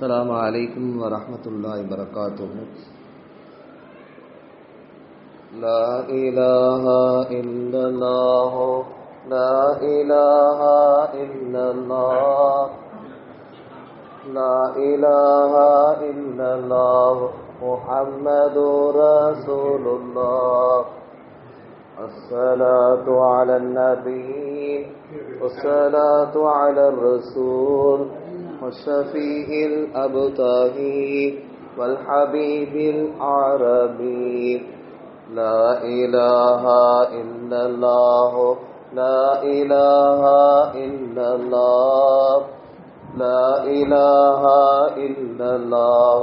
السلام عليكم ورحمة الله وبركاته. لا إله إلا الله لا إله إلا الله لا إله إلا الله محمد رسول الله. الصلاة على النبي والصلاة على الرسول والشفيع الأبتهي والحبيب العربي. لا إله إلا الله لا إله إلا الله لا إله إلا الله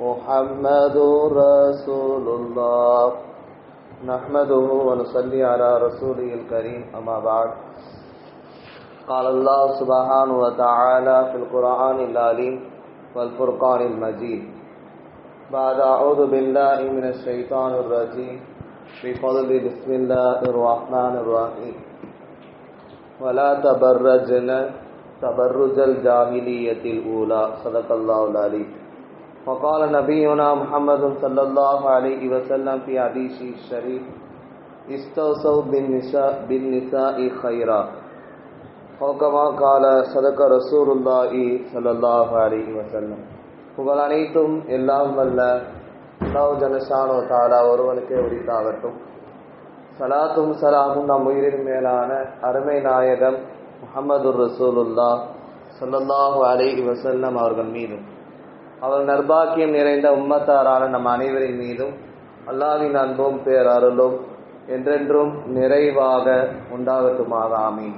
محمد رسول الله. نحمده ونصلي على رسوله الكريم أما بعد. قال الله سبحانه وتعالى في القرآن العظيم والفرقان المجيد بعد أعوذ بالله من الشيطان الرجيم بفضل بسم الله الرحمن الرحيم. ولا تبرجن تبرج الجاهلية الأولى. صدق الله العلي. وقال نبينا محمد صلى الله عليه وسلم في حديث الشريف استوصوا بالنساء خيرا. وكما قال صدق رسول الله صلى الله عليه وسلم. புகழ் அனைத்தும் எல்லாம் வல்ல அல்லாஹ் ஜல்லஷானு தஆலா ஒருவனுக்கே உரித்தாகட்டும். சலாத்தும் சலாமும் நம் உயிரின் மேலான அருமை நாயகம் முஹம்மதுர் ரசூலுல்லாஹ் ஸல்லல்லாஹு அலைஹி வஸல்லம் அவர்கள் மீதும் அவர் நற்பாக்கியம் நிறைந்த உம்மத்தாரான நம் அனைவரின் மீதும் அல்லாஹ்வின் அன்பும் பேரருளும் என்றென்றும் நிறைவாக உண்டாகட்டுமாக. ஆமீன்.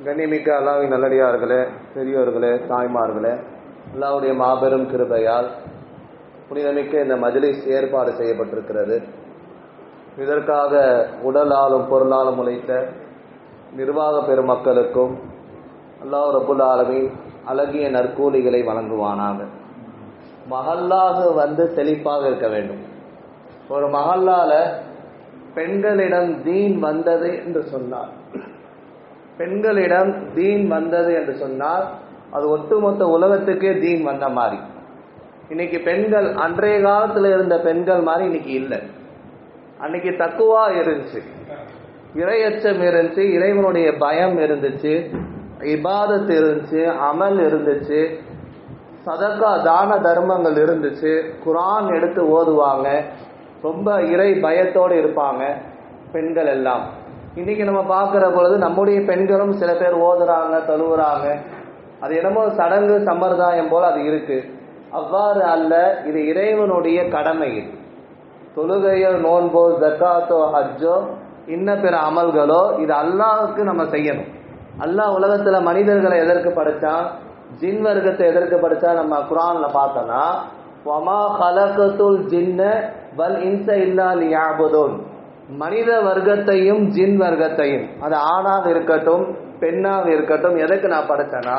கண்ணியமிக்க அல்லாஹ்வின் நல்லடியார்களே, பெரியோர்களே, தாய்மார்களே, அல்லாஹ்வுடைய மாபெரும் கிருபையால் புனிதமிக்க இந்த மஜ்லிஸ் ஏற்பாடு செய்யப்பட்டிருக்கிறது. இதற்காக உடலாலும் பொருளாலும் உழைத்த நிர்வாக பெருமக்களுக்கும் அல்லாஹ் ரப்புல் ஆலமீன் அழகிய நற்கூலிகளை வழங்குவானாக. மஹல்லாக வந்து செழிப்பாக இருக்க வேண்டும். ஒரு மஹல்லால பெண்களிடம் தீன் வந்தது என்று சொன்னார், பெண்களிடம் தீன் வந்தது என்று சொன்னால் அது ஒட்டுமொத்த உலகத்துக்கே தீன் வந்த மாதிரி. இன்னைக்கு பெண்கள் அன்றைய காலத்தில் இருந்த பெண்கள் மாதிரி இன்னைக்கு இல்லை. அன்னைக்கு தக்குவா இருந்துச்சு, இறையச்சம் இருந்துச்சு, இறைவனுடைய பயம் இருந்துச்சு, இபாதத் இருந்துச்சு, அமல் இருந்துச்சு, சதக்கா தான தர்மங்கள் இருந்துச்சு, குர்ஆன் எடுத்து ஓதுவாங்க, ரொம்ப இறை பயத்தோடு இருப்பாங்க பெண்கள் எல்லாம். இன்னைக்கு நம்ம பார்க்கிற பொழுது நம்முடைய பெண்களும் சில பேர் ஓதுறாங்க, தொழுவுறாங்க. அது என்னமோ சடங்கு சம்பிரதாயம் போல அது இருக்கு. அவ்வாறு அல்ல, இது இறைவனுடைய கடமை. இது தொழுகையோ நோன்போ ஜக்காத்தோ ஹஜ்ஜோ இன்ன பிற அமல்களோ இது அல்லாஹ்வுக்கு நம்ம செய்யணும். அல்லாஹ் உலகத்துல மனிதர்களை எதற்கு படைச்சான், ஜின் வர்க்கத்தை எதற்கு படைச்சா நம்ம குர்ஆன்ல பார்த்தோம்னா வமா ஹலகத்துல் ஜின்ன வல் இன்ஸ இல்லா லியஅபுதுன். மனித வர்க்கத்தையும் ஜின் வர்க்கத்தையும், அது ஆணாக இருக்கட்டும் பெண்ணாக இருக்கட்டும், எதற்கு நான் படைச்சேன்னா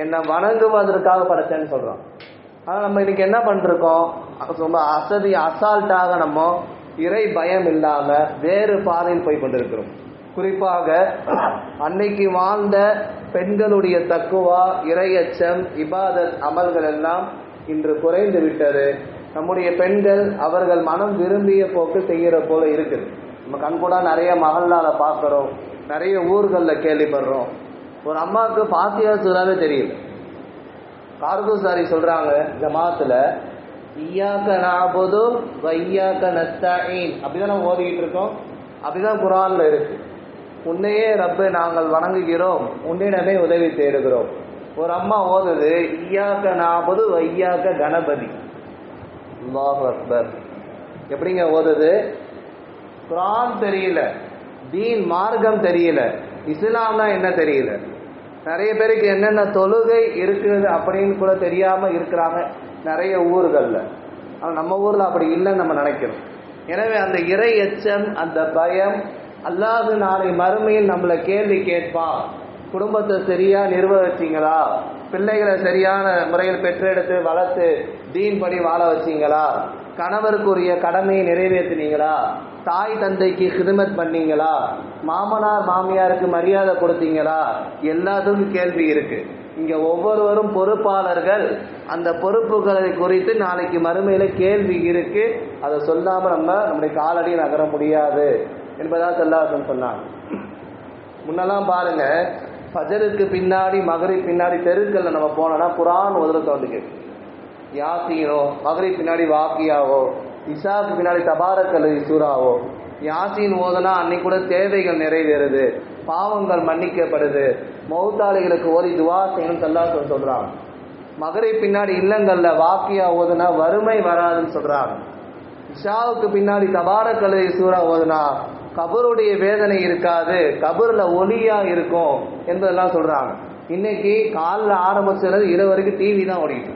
என்னை வணங்குவதற்காக படைச்சேன்னு சொல்றோம். ஆனால் நம்ம இன்னைக்கு என்ன பண்ணிருக்கோம், ரொம்ப அசால்ட்டாக நம்ம இறை பயம் இல்லாம வேறு பாதையில் போய் கொண்டிருக்கிறோம். குறிப்பாக அன்னைக்கு வாழ்ந்த பெண்களுடைய தக்குவா, இறையச்சம், இபாதத் அமல்கள் எல்லாம் இன்று குறைந்து விட்டது. நம்முடைய பெண்கள் அவர்கள் மனம் விரும்பிய போக்கு செய்கிற போல இருக்குது. நம்ம கண்கூடா நிறைய மஹல்லால பார்க்குறோம், நிறைய ஊர்களில் கேள்விப்படுறோம். ஒரு அம்மாவுக்கு ஃபாத்தியா சூராவே தெரியல. கார்குசாரி சொல்றாங்க ஜமாத்துல இய்யாக நஅபுது வ இய்யாக நஸ்தஈன் அப்படிதான் நம்ம ஓதிக்கிட்டு இருக்கோம். அப்படிதான் குர்ஆன்ல இருக்கு. உன்னையே ரப்பே நாங்கள் வணங்குகிறோம், உன்னிடமே உதவி தேடுகிறோம். ஒரு அம்மா ஓதுது இய்யாக நஅபுது வ இய்யாக கணபதி. அல்லாஹு அக்பர். எப்படிங்க ஓதுது? குர்ஆன் தெரியல, தீன் மார்க்கம் தெரியல, இஸ்லாம்னா என்ன தெரியல. நிறைய பேருக்கு என்னென்ன தொழுகை இருக்குது அப்படின்னு கூட தெரியாம இருக்கிறாங்க நிறைய ஊர்கள்ல. ஆனால் நம்ம ஊர்ல அப்படி இல்லைன்னு நம்ம நினைக்கிறோம். எனவே அந்த இறை எச்சம், அந்த பயம், அல்லாஹ் நாளை மறுமையில் நம்மளை கேள்வி கேட்பான். குடும்பத்தை சரியா நிர்வகிச்சீங்களா, பிள்ளைகளை சரியான முறையில் பெற்றெடுத்து வளர்த்து தீன் படி வாழ வச்சீங்களா, கணவருக்குரிய கடமையை நிறைவேற்றினீங்களா, தாய் தந்தைக்கு ஹிதமத் பண்ணீங்களா, மாமனார் மாமியாருக்கு மரியாதை கொடுத்தீங்களா, எல்லாத்துக்கும் கேள்வி இருக்கு. இங்க ஒவ்வொருவரும் பொறுப்பாளர்கள். அந்த பொறுப்புகளை குறித்து நாளைக்கு மறுமையில கேள்வி இருக்கு. அதை சொல்லாம நம்முடைய காலடியை நகர முடியாது என்பதா ஸல்லல்லாஹு சொன்னாங்க. முன்னெல்லாம் பாருங்க, ஃபஜருக்கு பின்னாடி மகரிப் பின்னாடி தெருக்கள்ல நம்ம போனோம்னா குர்ஆன் ஓதுற சவுண்ட் கேட்கும். யாசீனோ, மகரிப் பின்னாடி வாக்கியாவோ, இஷாக்கு பின்னாடி தபாரக்கல் சூராவோ, யாசீன் ஓதுனா அன்னைக்கு கூட தேவைகள் நிறைவேறுது, பாவங்கள் மன்னிக்கப்படுது, மௌத்தாளிகளுக்கு ஓதி துவா செய்யணும் ஸல்லல்லாஹு சொல்றாங்க. மகரிப் பின்னாடி இல்லங்கள்ல வாக்கியா ஓதுனா வறுமை வராதுன்னு சொல்றாங்க. இஷாவுக்கு பின்னாடி தபாரக்கல் சூரா ஓதுனா கபருடைய வேதனை இருக்காது, கபர்ல ஒளியா இருக்கும் என்பதெல்லாம் சொல்றாங்க. இன்னைக்கு காலில் ஆரம்பிச்சது இரவு வரைக்கும் டிவி தான் ஓடிட்டு.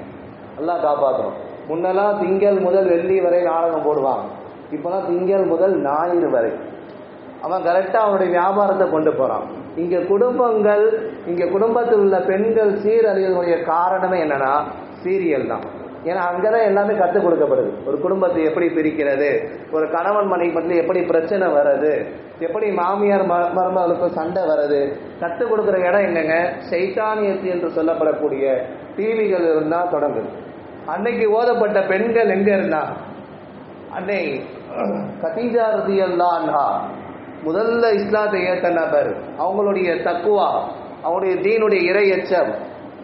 நல்லா காப்பாற்றணும். முன்னெல்லாம் திங்கள் முதல் வெள்ளி வரை நாடகம் போடுவாங்க. இப்பெல்லாம் திங்கள் முதல் ஞாயிறு வரை அவன் கரெக்டா அவனுடைய வியாபாரத்தை கொண்டு போறான். இங்க குடும்பங்கள், இங்க குடும்பத்தில் உள்ள பெண்கள் சீரழிவதற்குரிய காரணமே என்னன்னா சீரியல் தான். ஏன்னா அங்கதான் எல்லாமே கற்றுக் கொடுக்கப்படுது. ஒரு குடும்பத்தை எப்படி பிரிக்கிறது, ஒரு கணவன் மனைவி மட்டும் எப்படி பிரச்சனை வருது, எப்படி மாமியார் மருமகளுக்கு சண்டை வருது, கற்றுக் கொடுக்குற இடம் எங்கங்க? சைத்தானியத்து என்று சொல்லப்படக்கூடிய டிவிகள் இருந்தா தொடங்குது. அன்னைக்கு ஓதப்பட்ட பெண்கள் எங்க இருந்தா? அன்னை கதீஜா ரலியல்லாஹு அன்ஹா முதல்ல இஸ்லாத்தை ஏற்ற நபர். அவங்களுடைய தக்குவா, அவங்களுடைய தீனுடைய இறை எச்சம்,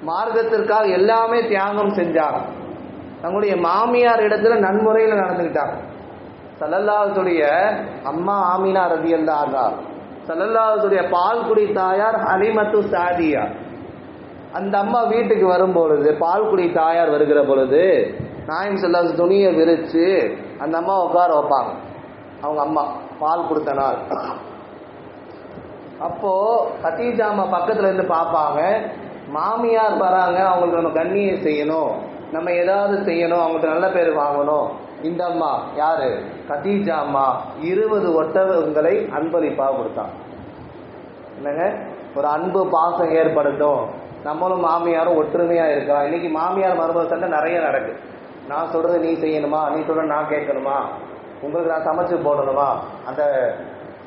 மார்க்கத்திற்காக எல்லாமே தியாகம் செஞ்சாங்க. தங்களுடைய மாமியார் இடத்துல நன்முறையில் நடந்துக்கிட்டாங்க. ஸல்லல்லாஹுடைய அம்மா ஆமினா ரலியல்லாஹு அன்ஹா, ஸல்லல்லாஹுடைய பால்குடி தாயார் ஹலிமத்து சாதியா. அந்த அம்மா வீட்டுக்கு வரும் பொழுது, பால்குடி தாயார் வருகிற பொழுது நாயம் ஸல்லல்லாஹு துணியை விரிச்சு அந்த அம்மா உட்கார வைப்பாங்க. அவங்க அம்மா பால் கொடுத்த நாள். அப்போ கதீஜா அம்மா பக்கத்துல இருந்து பார்ப்பாங்க. மாமியார் வராங்க, அவங்களுக்கு நம்ம கண்ணியம் செய்யணும், நம்ம ஏதாவது செய்யணும், அவங்கள்ட்ட நல்ல பேர் வாங்கணும். இந்த அம்மா யாரு? கதீஜா அம்மா 20 ஒட்டகங்களை அன்பளிப்பாக கொடுத்தாங்க. என்னங்க, ஒரு அன்பு பாசம் ஏற்படுத்தும், நம்மளும் மாமியாரும் ஒற்றுமையா இருக்கா. இன்னைக்கு மாமியார் மருமகள் சண்டை நிறைய நடக்கு. நான் சொல்றது நீ செய்யணுமா, நீ சொல்ற நான் கேட்கணுமா, உங்களுக்கு நான் சமைச்சு போடணுமா. அந்த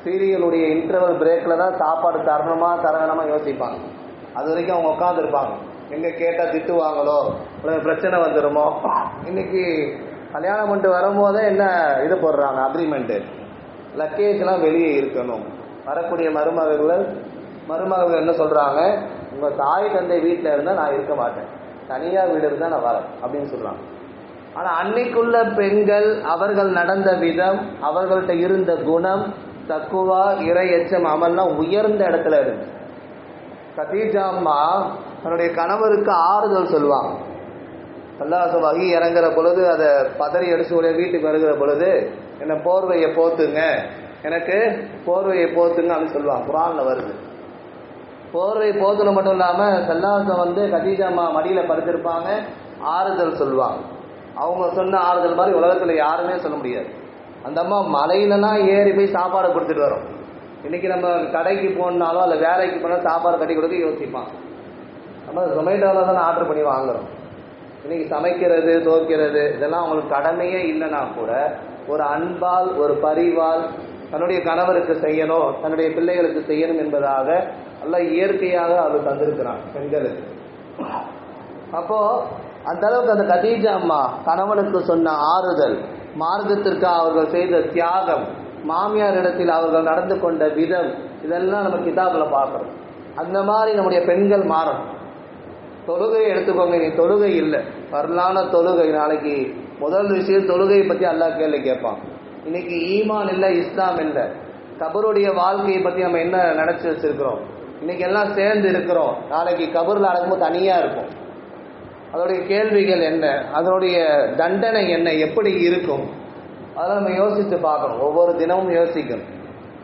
சீரியலுடைய இன்டர்வல் பிரேக்ல தான் சாப்பாடு தரணுமா தரணுமா யோசிப்பாங்க. அது வரைக்கும் அவங்க உட்காந்துருப்பாங்க. எங்க கேட்டா திட்டுவாங்களோ, பிரச்சனை வந்துடுமோ. இன்னைக்கு கல்யாணம் பண்ணிட்டு வரும்போதே என்ன இது போடுறாங்க, அக்ரிமெண்ட்டு, லக்கேஜ்லாம் வெளியே இருக்கணும். வரக்கூடிய மருமகள் என்ன சொல்றாங்க, உங்க தாய் தந்தை வீட்டில் இருந்தால் நான் இருக்க மாட்டேன், தனியாக வீடு இருந்தால் நான் வரேன் அப்படின்னு சொல்றாங்க. ஆனா அன்னைக்குள்ள பெண்கள், அவர்கள் நடந்த விதம், அவர்கள்ட்ட இருந்த குணம், தக்குவா, இறை எச்சம், அமல்லாம் உயர்ந்த இடத்துல இருக்கு. கதீஜா அம்மா தன்னுடைய கணவருக்கு ஆறுதல் சொல்லுவாங்க. ஸல்லல்லாஹு வஹி இறங்குற பொழுது அதை பதறி அடிச்சு வீட்டுக்கு வருகிற பொழுது என்ன போர்வையை போத்துங்க, எனக்கு போர்வையை போத்துங்க அப்படின்னு சொல்லுவாங்க. குர்ஆன்ல வருது. போர்வை போத்துன மட்டும் இல்லாம ஸல்லல்லாஹு கதீஜா அம்மா மடியில படுத்திருப்பாங்க, ஆறுதல் சொல்லுவாங்க. அவங்க சொன்ன ஆறுதல் மாதிரி உலகத்துல யாருமே சொல்ல முடியாது. அந்த அம்மா மலையிலலாம் ஏறி போய் சாப்பாடு கொடுத்துட்டு வரோம். இன்னைக்கு நம்ம கடைக்கு போனாலும் அல்ல வேலைக்கு போனாலும் சாப்பாடு கட்டி கொடுக்க யோசிப்பான். நம்ம ஜொமேட்டோவில் தான் ஆர்டர் பண்ணி வாங்குறோம். இன்னைக்கு சமைக்கிறது, துவைக்கிறது இதெல்லாம் அவங்களுக்கு கடமையே இல்லைன்னா கூட ஒரு அன்பால், ஒரு பரிவால் தன்னுடைய கணவருக்கு செய்யணும், தன்னுடைய பிள்ளைகளுக்கு செய்யணும் என்பதாக எல்லாம் இயற்கையாக அவர் தந்திருக்கிறான் பெண்களுக்கு. அப்போ அந்த அளவுக்கு அந்த கதீஜா அம்மா கணவனுக்கு சொன்ன ஆறுதல், மார்க்கத்திற்கு அவர்கள் செய்த தியாகம், மாமியார் இடத்தில் அவர்கள் நடந்து கொண்ட விதம், இதெல்லாம் நம்ம கிதாபில் பார்க்குறோம். அந்த மாதிரி நம்முடைய பெண்கள் மாறணும். தொழுகையை எடுத்துக்கோங்க, நீ தொழுகை இல்லை, வரலான தொழுகை. நாளைக்கு முதல் விஷயம் தொழுகையை பற்றி அல்லாஹ் கேள்வி கேட்பான். இன்னைக்கு ஈமான் இல்லை, இஸ்லாம் இல்லை, கபருடைய வாழ்க்கையை பற்றி நம்ம என்ன நினச்சி வச்சிருக்கிறோம். இன்னைக்கு எல்லாம் சேர்ந்து இருக்கிறோம், நாளைக்கு கபரில் அடங்கும்போது தனியாக இருக்கும். அதோடைய கேள்விகள் என்ன, அதனுடைய தண்டனை என்ன, எப்படி இருக்கும், அதெல்லாம் நம்ம யோசித்து பார்க்கணும். ஒவ்வொரு தினமும் யோசிக்கணும்.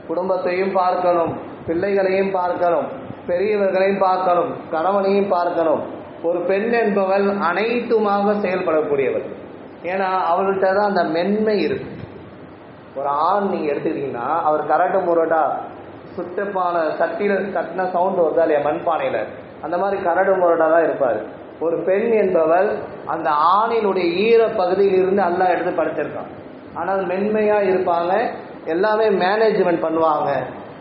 குடும்பத்தையும் பார்க்கணும், பிள்ளைகளையும் பார்க்கணும், பெரியவர்களையும் பார்க்கணும், கணவனையும் பார்க்கணும். ஒரு பெண் என்பவள் அனைத்துமாக செயல்படக்கூடியவள். ஏன்னா அவள்கிட்ட தான் அந்த மென்மை இருக்கு. ஒரு ஆண் நீங்க எடுத்துக்கிட்டீங்கன்னா அவர் கரட்டு முரட்டா சுத்தப்பான சட்டியில தட்டின சவுண்ட் வருதா இல்லையா, மண்பானையில, அந்த மாதிரி கரடு முரட்டா தான் இருப்பாரு. ஒரு பெண் என்பவள் அந்த ஆணினுடைய ஈர பகுதியில் இருந்து அல்லாஹ் எடுத்து படைச்சிருக்கான். ஆனால் மென்மையா இருப்பாங்க, எல்லாமே மேனேஜ்மெண்ட் பண்ணுவாங்க.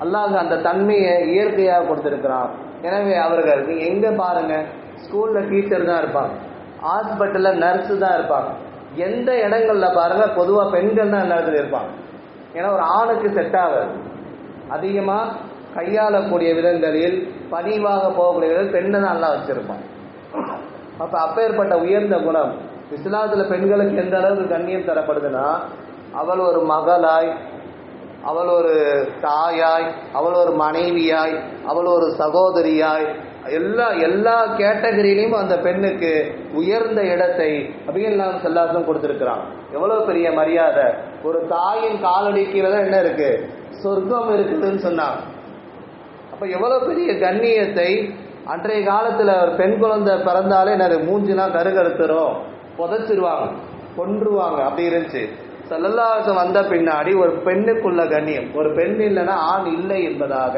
அல்லாஹ் அந்த தன்மையை இயற்கையாக கொடுத்திருக்கிறான். எனவே அவர்கள் நீங்க எங்க பாருங்க, ஸ்கூல்ல டீச்சர் தான் இருப்பாங்க, ஹாஸ்பிட்டல்ல நர்ஸு தான் இருப்பாங்க. எந்த இடங்கள்ல பாருங்க பொதுவாக பெண்கள் தான் எல்லா இடத்துலையும் இருப்பாங்க. ஏன்னா ஒரு ஆணுக்கு செட் ஆகாது. அதிகமாக கையாளக்கூடிய விதங்களில் பணிவாக போகக்கூடிய விதங்கள் பெண்ணை தான் நல்லா வச்சிருப்பான். அப்போ அப்பேற்பட்ட உயர்ந்த குணம் இஸ்லாத்தில் பெண்களுக்கு எந்த அளவுக்கு கண்ணியம் தரப்படுதுன்னா, அவள் ஒரு மகளாய், அவள் ஒரு தாயாய், அவள் ஒரு மனைவியாய், அவள் ஒரு சகோதரியாய், எல்லா கேட்டகரியிலையும் அந்த பெண்ணுக்கு உயர்ந்த இடத்தை அபிகல்லாம் செல்லாசம் கொடுத்திருக்கிறான். எவ்வளவு பெரிய மரியாதை! ஒரு தாயின் காலடி கீழே தான் என்ன இருக்கு? சொர்க்கம் இருக்குதுன்னு சொன்னாங்க. அப்ப எவ்வளவு பெரிய கண்ணியத்தை! அன்றைய காலத்துல ஒரு பெண் குழந்தை பிறந்தாலே என்னது, மூஞ்சிலாம் கருகருத்துரும், புதைச்சிருவாங்க, கொன்றுவாங்க, அப்படி இருந்துச்சு. ஸல்லல்லாஹு அலைஹி வஸல்லம் வந்த பின்னாடி ஒரு பெண்ணுக்குள்ள கண்ணியம், ஒரு பெண் இல்லைன்னா ஆண் இல்லை என்பதாக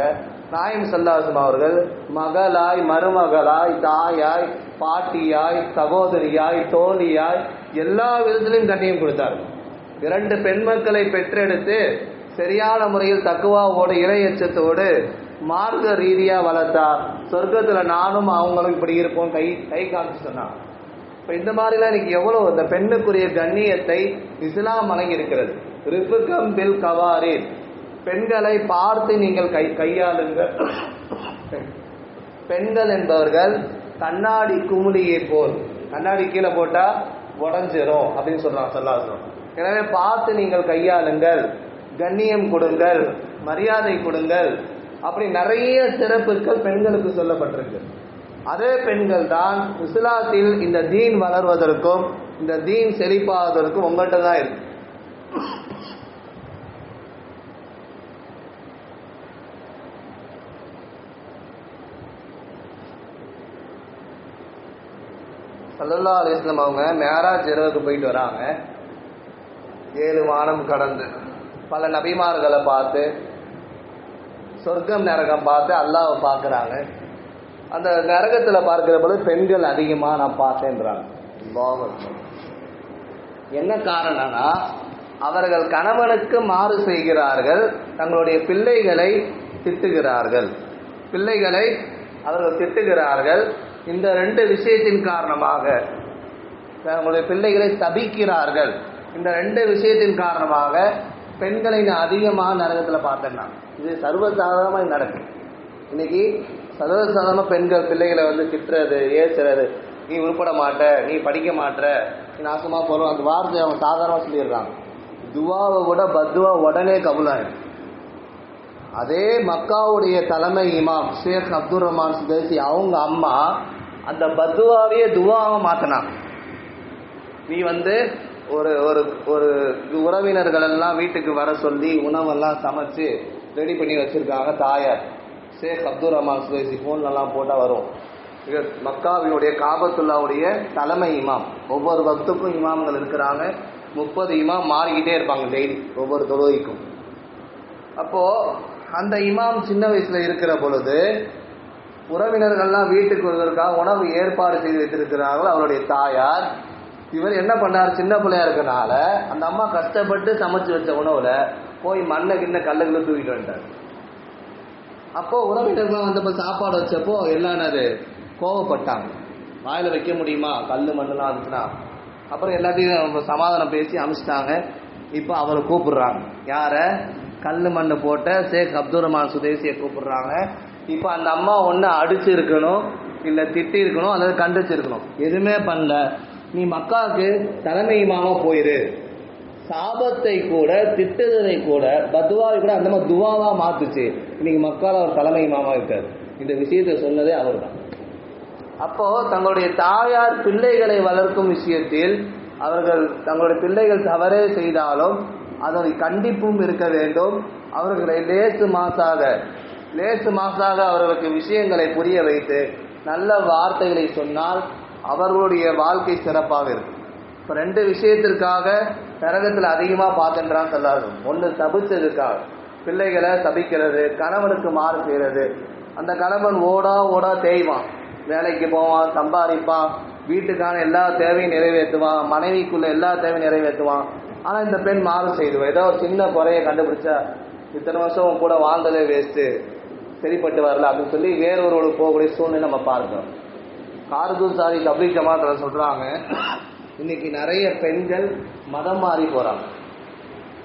நாயகம் ஸல்லல்லாஹு அலைஹி வஸல்லம் அவர்கள் மகளாய், மருமகளாய், தாயாய், பாட்டியாய், சகோதரியாய், தோழியாய் எல்லா விதத்திலையும் கண்ணியம் கொடுத்தார். 2 பெண் மக்களை பெற்றெடுத்து சரியான முறையில் தக்குவாவோடு இறையச்சத்தோடு மார்க்க ரீதியா வளர்த்தா சொர்க்கத்துல நானும் அவங்களும் இப்படி இருப்போம் கை காமிச்சு சொன்னாங்க. இப்போ இந்த மாதிரிலாம் இன்னைக்கு எவ்வளோ இந்த பெண்ணுக்குரிய கண்ணியத்தை இஸ்லாம் வழங்கி இருக்கிறது. ரிஃப்கம் பில் கவாரில், பெண்களை பார்த்து நீங்கள் கையாளுங்கள். பெண்கள் என்பவர்கள் கண்ணாடி குமுளியை போல், கண்ணாடி கீழே போட்டா உடஞ்சிரும் அப்படின்னு சொல்றாங்க ஸல்லல்லாஹு. எனவே பார்த்து நீங்கள் கையாளுங்கள், கண்ணியம் கொடுங்கள், மரியாதை கொடுங்கள், அப்படி நிறைய சிறப்புகள் பெண்களுக்கு சொல்லப்பட்டிருக்கு. அதே பெண்கள் தான் இஸ்லாத்தில் இந்த தீன் வளர்வதற்கும் இந்த தீன் செழிப்பாவதற்கும் உங்கள்கிட்ட தான் இருக்கு. ஸல்லல்லாஹு அலைஹி வஸல்லம் அவங்க மேராஜ் இரவுக்கு போயிட்டு வராங்க. 7 வானம் கடந்து பல நபிமார்களை பார்த்து, சொர்க்கம் நரகம் பார்த்து அல்லாஹ்வை பார்க்குறாங்க. அந்த நரகத்தில் பார்க்கிற பொழுது பெண்கள் அதிகமாக நான் பார்த்தேன்றாங்க. என்ன காரணம்னா, அவர்கள் கணவனுக்கு மாறு செய்கிறார்கள், தங்களுடைய பிள்ளைகளை திட்டுகிறார்கள், பிள்ளைகளை அவர்கள் திட்டுகிறார்கள். இந்த 2 விஷயத்தின் காரணமாக தங்களுடைய பிள்ளைகளை சபிக்கிறார்கள். இந்த 2 விஷயத்தின் காரணமாக பெண்களை நான் அதிகமாக நரகத்தில் பார்த்தேன்னா, இது சர்வசாதாரணமாக நடக்கும். இன்னைக்கு சர்வசாதாரணமாக பெண்கள் பிள்ளைகளை திட்டுறது, ஏசுறது, நீ உருப்பட மாட்ட, நீ படிக்க மாட்ட, நீ நாசமாக போகிறோம், அந்த வார்த்தையை அவங்க சாதாரணமாக சொல்லிடுறாங்க. துவாவை விட பத்துவா உடனே கபூலாயிடும். அதே மக்காவுடைய தலைமை இமாம் ஷேக் அப்துல் ரஹ்மான் சுதைசி அவங்க அம்மா அந்த பத்துவாவையே துவாவை மாற்றினாங்க. நீ ஒரு ஒரு ஒரு உறவினர்கள் எல்லாம் வீட்டுக்கு வர சொல்லி உணவெல்லாம் சமைச்சு ரெடி பண்ணி வச்சிருக்காங்க தாயார். ஷேக் அப்துல் ரஹ்மான் சுதைசி ஃபோன்லலாம் போட்டால் வரும். மக்காவினுடைய காபத்துல்லாவுடைய தலைமை இமாம். ஒவ்வொரு வக்துக்கும் இமாம்கள் இருக்கிறாங்க. 30 இமாம் மாறிக்கிட்டே இருப்பாங்க டெய்லி ஒவ்வொரு தொழுகைக்கும். அப்போது அந்த இமாம் சின்ன வயசில் இருக்கிற பொழுது உறவினர்கள்லாம் வீட்டுக்கு வருவதற்காக உணவு ஏற்பாடு செய்து வைத்திருக்கிறார்கள் அவருடைய தாயார். இவர் என்ன பண்ணார், சின்ன பிள்ளையா இருக்கனால அந்த அம்மா கஷ்டப்பட்டு சமைச்சு வச்ச உணவுல போய் மண்ணை கிண்ண கல்லுகளை தூக்கிட்டு வந்துட்டார். அப்போது உறவினர்கள்லாம் வந்தப்போ சாப்பாடு வச்சப்போ எல்லாம் அது கோவப்பட்டாங்க. வாயில் வைக்க முடியுமா, கல் மண்ணெலாம் இருந்துச்சுன்னா. அப்புறம் எல்லாத்தையும் சமாதானம் பேசி அனுப்பிச்சிட்டாங்க. இப்போ அவரை கூப்பிடுறாங்க. யாரை? கல் மண்ணு போட்ட ஷேக் அப்துல் ரஹ்மான் சுதைசியை கூப்பிடுறாங்க. இப்போ அந்த அம்மா ஒன்று அடிச்சு இருக்கணும், இல்லை திட்டி இருக்கணும், அல்லது கண்டிச்சு இருக்கணும். எதுவுமே பண்ணல. நீ மக்காவுக்கு தலைமை இமாமா போயிரு. சாபத்தை கூட, திட்டுதலை கூட, பத்துவாவை கூட அந்த மாதிரி துவாவாக மாத்துச்சு. இன்னைக்கு மக்கால ஒரு தலைமை இமாமா இருக்காரு. இந்த விஷயத்தை சொன்னதே அவர் தான். அப்போ தங்களுடைய தாயார் பிள்ளைகளை வளர்க்கும் விஷயத்தில் அவர்கள் தங்களுடைய பிள்ளைகள் தவறே செய்தாலும் அதனை கண்டிப்பும் இருக்க வேண்டும். அவர்களை லேசு மாசாக அவர்களுக்கு விஷயங்களை புரிய வைத்து நல்ல வார்த்தைகளை சொன்னால் அவர்களுடைய வாழ்க்கை சிறப்பாக இருக்கும். இப்போ 2 விஷயத்திற்காக நரகத்தில் அதிகமாக பார்த்துன்றான் சொல்லாது. ஒன்று சபிச்சதுக்காக, பிள்ளைகளை சபிக்கிறது, கணவனுக்கு மாறு செய்கிறது. அந்த கணவன் ஓடா தேய்வான், வேலைக்கு போவான், சம்பாதிப்பான், வீட்டுக்கான எல்லா தேவையும் நிறைவேற்றுவான், மனைவிக்குள்ள எல்லா தேவையும் நிறைவேற்றுவான். ஆனால் இந்த பெண் மாறு செய்துவா. ஏதோ ஒரு சின்ன குறையை கண்டுபிடிச்சா இத்தனை வருஷம் கூட வாழ்ந்ததே வேஸ்ட்டு, சரிப்பட்டு வரல அப்படின்னு சொல்லி வேறொருவருக்கு போகக்கூடிய சூழ்நிலை நம்ம பார்க்கிறோம். கார்குசாரி தப்லீக் ஜமாத்துல சொல்றாங்க, இன்னைக்கு நிறைய பெண்கள் மதம் மாறி போறாங்க.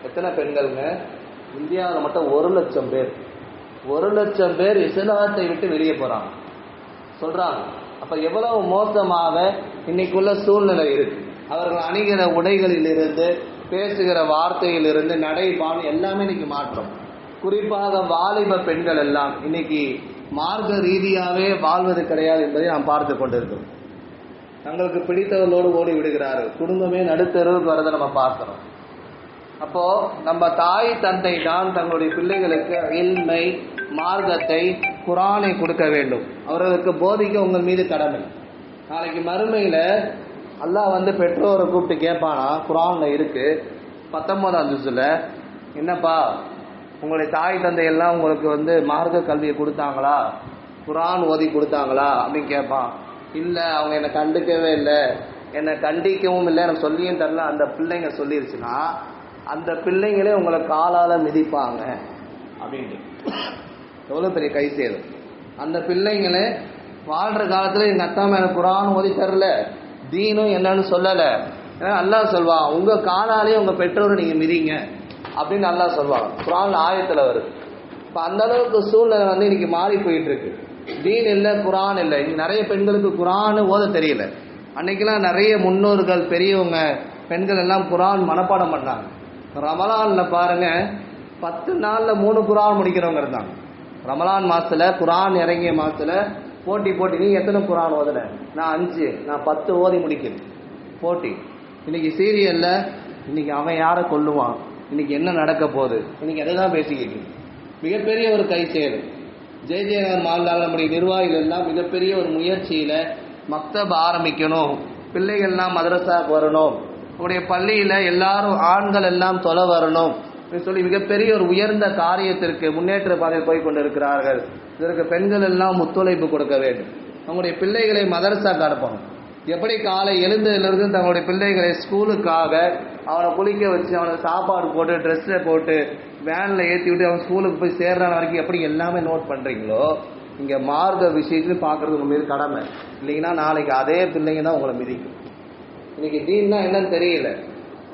எத்தனை பெண்கள்ங்க? இந்தியாவில் மட்டும் 1,00,000 பேர், 1,00,000 பேர் இஸ்லாத்தை விட்டு வெளியே போறாங்க சொல்றாங்க. அப்ப எவ்வளவு மோசமாக இன்னைக்குள்ள சூழ்நிலை இருக்கு. அவர்கள் அணிகிற உடைகளிலிருந்து, பேசுகிற வார்த்தையிலிருந்து, நடைபான் எல்லாமே இன்னைக்கு மாற்றம். குறிப்பாக வாலிப பெண்கள் எல்லாம் இன்னைக்கு மார்க்க ரீதியாவே வாழ்வது கிடையாது என்பதை நாம் பார்த்து கொண்டிருக்கிறோம். தங்களுக்கு பிடித்தவர்களோடு ஓடி விடுகிறார்கள். குடும்பமே நடுத்தருவுக்கு வரதை நம்ம பார்க்கிறோம். அப்போ நம்ம தாய் தந்தை தான் தங்களுடைய பிள்ளைகளுக்கு இல்மை, மார்க்கத்தை, குரானை கொடுக்க வேண்டும். அவர்களுக்கு போதிக்க உங்கள் மீது கடமை. நாளைக்கு மறுமையில அல்லாஹ் பெற்றோரை கூப்பிட்டு கேட்பானா, குரான்ல இருக்கு 19ஆம் ஜுஸ்ல, என்னப்பா உங்களுடைய தாய் தந்தை எல்லாம் உங்களுக்கு மார்க்க கல்வியை கொடுத்தாங்களா, குரான் ஓதி கொடுத்தாங்களா அப்படின்னு கேட்பான். இல்லை, அவங்க என்னை கண்டுக்கவே இல்லை, என்னை கண்டிக்கவும் இல்லை, எனக்கு சொல்லியும் தரல. அந்த பிள்ளைங்க சொல்லிருச்சுன்னா அந்த பிள்ளைங்களே உங்களை காலால் மிதிப்பாங்க அப்படின்ட்டு. எவ்வளோ பெரிய கை சேரும். அந்த பிள்ளைங்களே வாழ்கிற காலத்தில் எங்கள் அத்தா மேலே குரான் ஓதி தரல, தீனும் என்னன்னு சொல்லலை. ஏன்னா அல்லாஹ் சொல்லுவான், உங்கள் காலாலேயே உங்கள் பெற்றோரை நீங்கள் மிதிங்க அப்படின்னு அல்லாஹ் சொல்லுவாங்க. குரான் ஆயத்தில் வருது. இப்போ அந்த அளவுக்கு சூழ்நிலை இன்னைக்கு மாறி போயிட்டு இருக்கு. தீன் இல்லை, குரான் இல்லை. இன்னைக்கு நிறைய பெண்களுக்கு குரான் ஓத தெரியல. அன்னைக்கெல்லாம் நிறைய முன்னோர்கள், பெரியவங்க, பெண்கள் எல்லாம் குரான் மனப்பாடம் பண்ணாங்க. ரமலான்ல பாருங்க, 10 நாள்ல 3 குரான் முடிக்கிறவங்க இருந்தாங்க. ரமலான் மாசத்துல, குரான் இறங்கிய மாசத்துல போட்டி, நீ எத்தனை குரான் ஓதுன? நான் 5, நான் 10 ஓதி முடிக்கிறேன் போட்டி. இன்னைக்கு சீரியல்ல இன்னைக்கு அவன் யாரை கொல்லுவான், இன்னைக்கு என்ன நடக்க போகுது, இன்னைக்கு எதைதான் பேசிக்கிட்டு. மிகப்பெரிய ஒரு கை சேரும். ஜெயஜெயநகர் மாநில நம்முடைய நிர்வாகிகள் எல்லாம் மிகப்பெரிய ஒரு முயற்சியில மக்தப் ஆரம்பிக்கணும், பிள்ளைகள்லாம் மதரசாக்கு வரணும், உடைய பள்ளியில எல்லாரும் ஆண்கள் எல்லாம் தொலை வரணும் சொல்லி மிகப்பெரிய ஒரு உயர்ந்த காரியத்திற்கு முன்னேற்ற பாதையில் போய் கொண்டிருக்கிறார்கள். இதற்கு பெண்கள் எல்லாம் ஒத்துழைப்பு கொடுக்க வேண்டும். அவங்களுடைய பிள்ளைகளை மதரசாக்கு அனுப்பணும். எப்படி காலை எழுந்ததிலிருந்து தங்களுடைய பிள்ளைகளை ஸ்கூலுக்காக அவனை குளிக்க வச்சு, அவனுக்கு சாப்பாடு போட்டு, ட்ரெஸ்ஸை போட்டு, வேனில் ஏற்றி விட்டு அவன் ஸ்கூலுக்கு போய் சேர்றான வரைக்கும் எப்படி எல்லாமே நோட் பண்ணுறீங்களோ, இங்கே மார்க்க விஷயத்துலையும் பார்க்குறது உங்கள் மீது கடமை. இல்லைங்கன்னா நாளைக்கு அதே பிள்ளைங்க தான் உங்களை மிதிக்கும். இன்னைக்கு தீன்னா என்னன்னு தெரியல,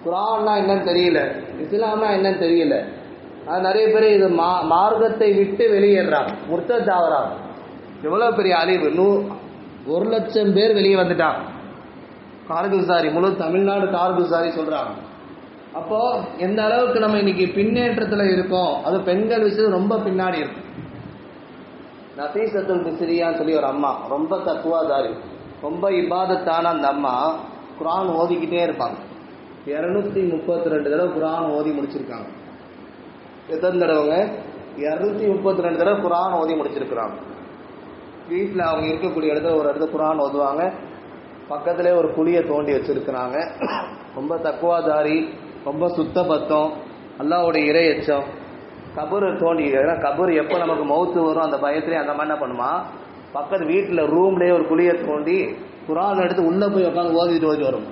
குரான்னா என்னன்னு தெரியல, இஸ்லாம்னா என்னன்னு தெரியல. அது நிறைய பேர் இது மார்க்கத்தை விட்டு வெளியேறாங்க, முர்த்தத் ஆகுறாங்க. எவ்வளோ பெரிய அழிவு. 1,00,000 பேர் வெளியே வந்துட்டாங்க. கார்குசாரி, முழு தமிழ்நாடு கார்குசாரி சொல்றாங்க. அப்போ எந்த அளவுக்கு நம்ம இன்னைக்கு பின்னேற்றத்தில் இருக்கோம். அது பெண்கள் விஷயம் ரொம்ப பின்னாடி இருக்கு. நஃபீசத்துல் மிஸ்ரியான்னு சொல்லி ஒரு அம்மா, ரொம்ப தக்குவாதாரி, ரொம்ப இபாதத்தான அந்த அம்மா குரான் ஓதிக்கிட்டே இருப்பாங்க. 232 தடவை குரான் ஓதி முடிச்சிருக்காங்க. எத்தனை தடவைங்க? 232 தடவை குரான் ஓதி முடிச்சிருக்கிறாங்க. வீட்டில் அவங்க இருக்கக்கூடிய இடத்துல ஒரு இடத்துல குரான் ஓதுவாங்க. பக்கத்திலே ஒரு குழியை தோண்டி வச்சிருக்கிறாங்க. ரொம்ப தக்குவாதாரி, ரொம்ப சுத்தபத்தம், அல்லாஹ்வுடைய இறை எச்சம். கபூரை தோண்டி, ஏன்னா கபூர் எப்போ நமக்கு மவுத்து வரும் அந்த பயத்திலே அந்த மாதிரி என்ன பண்ணுமா, பக்கத்து வீட்டில் ரூம்லேயே ஒரு குழியை தோண்டி குரான் எடுத்து உள்ளே போய் உட்காந்து ஓதிட்டு வரும்.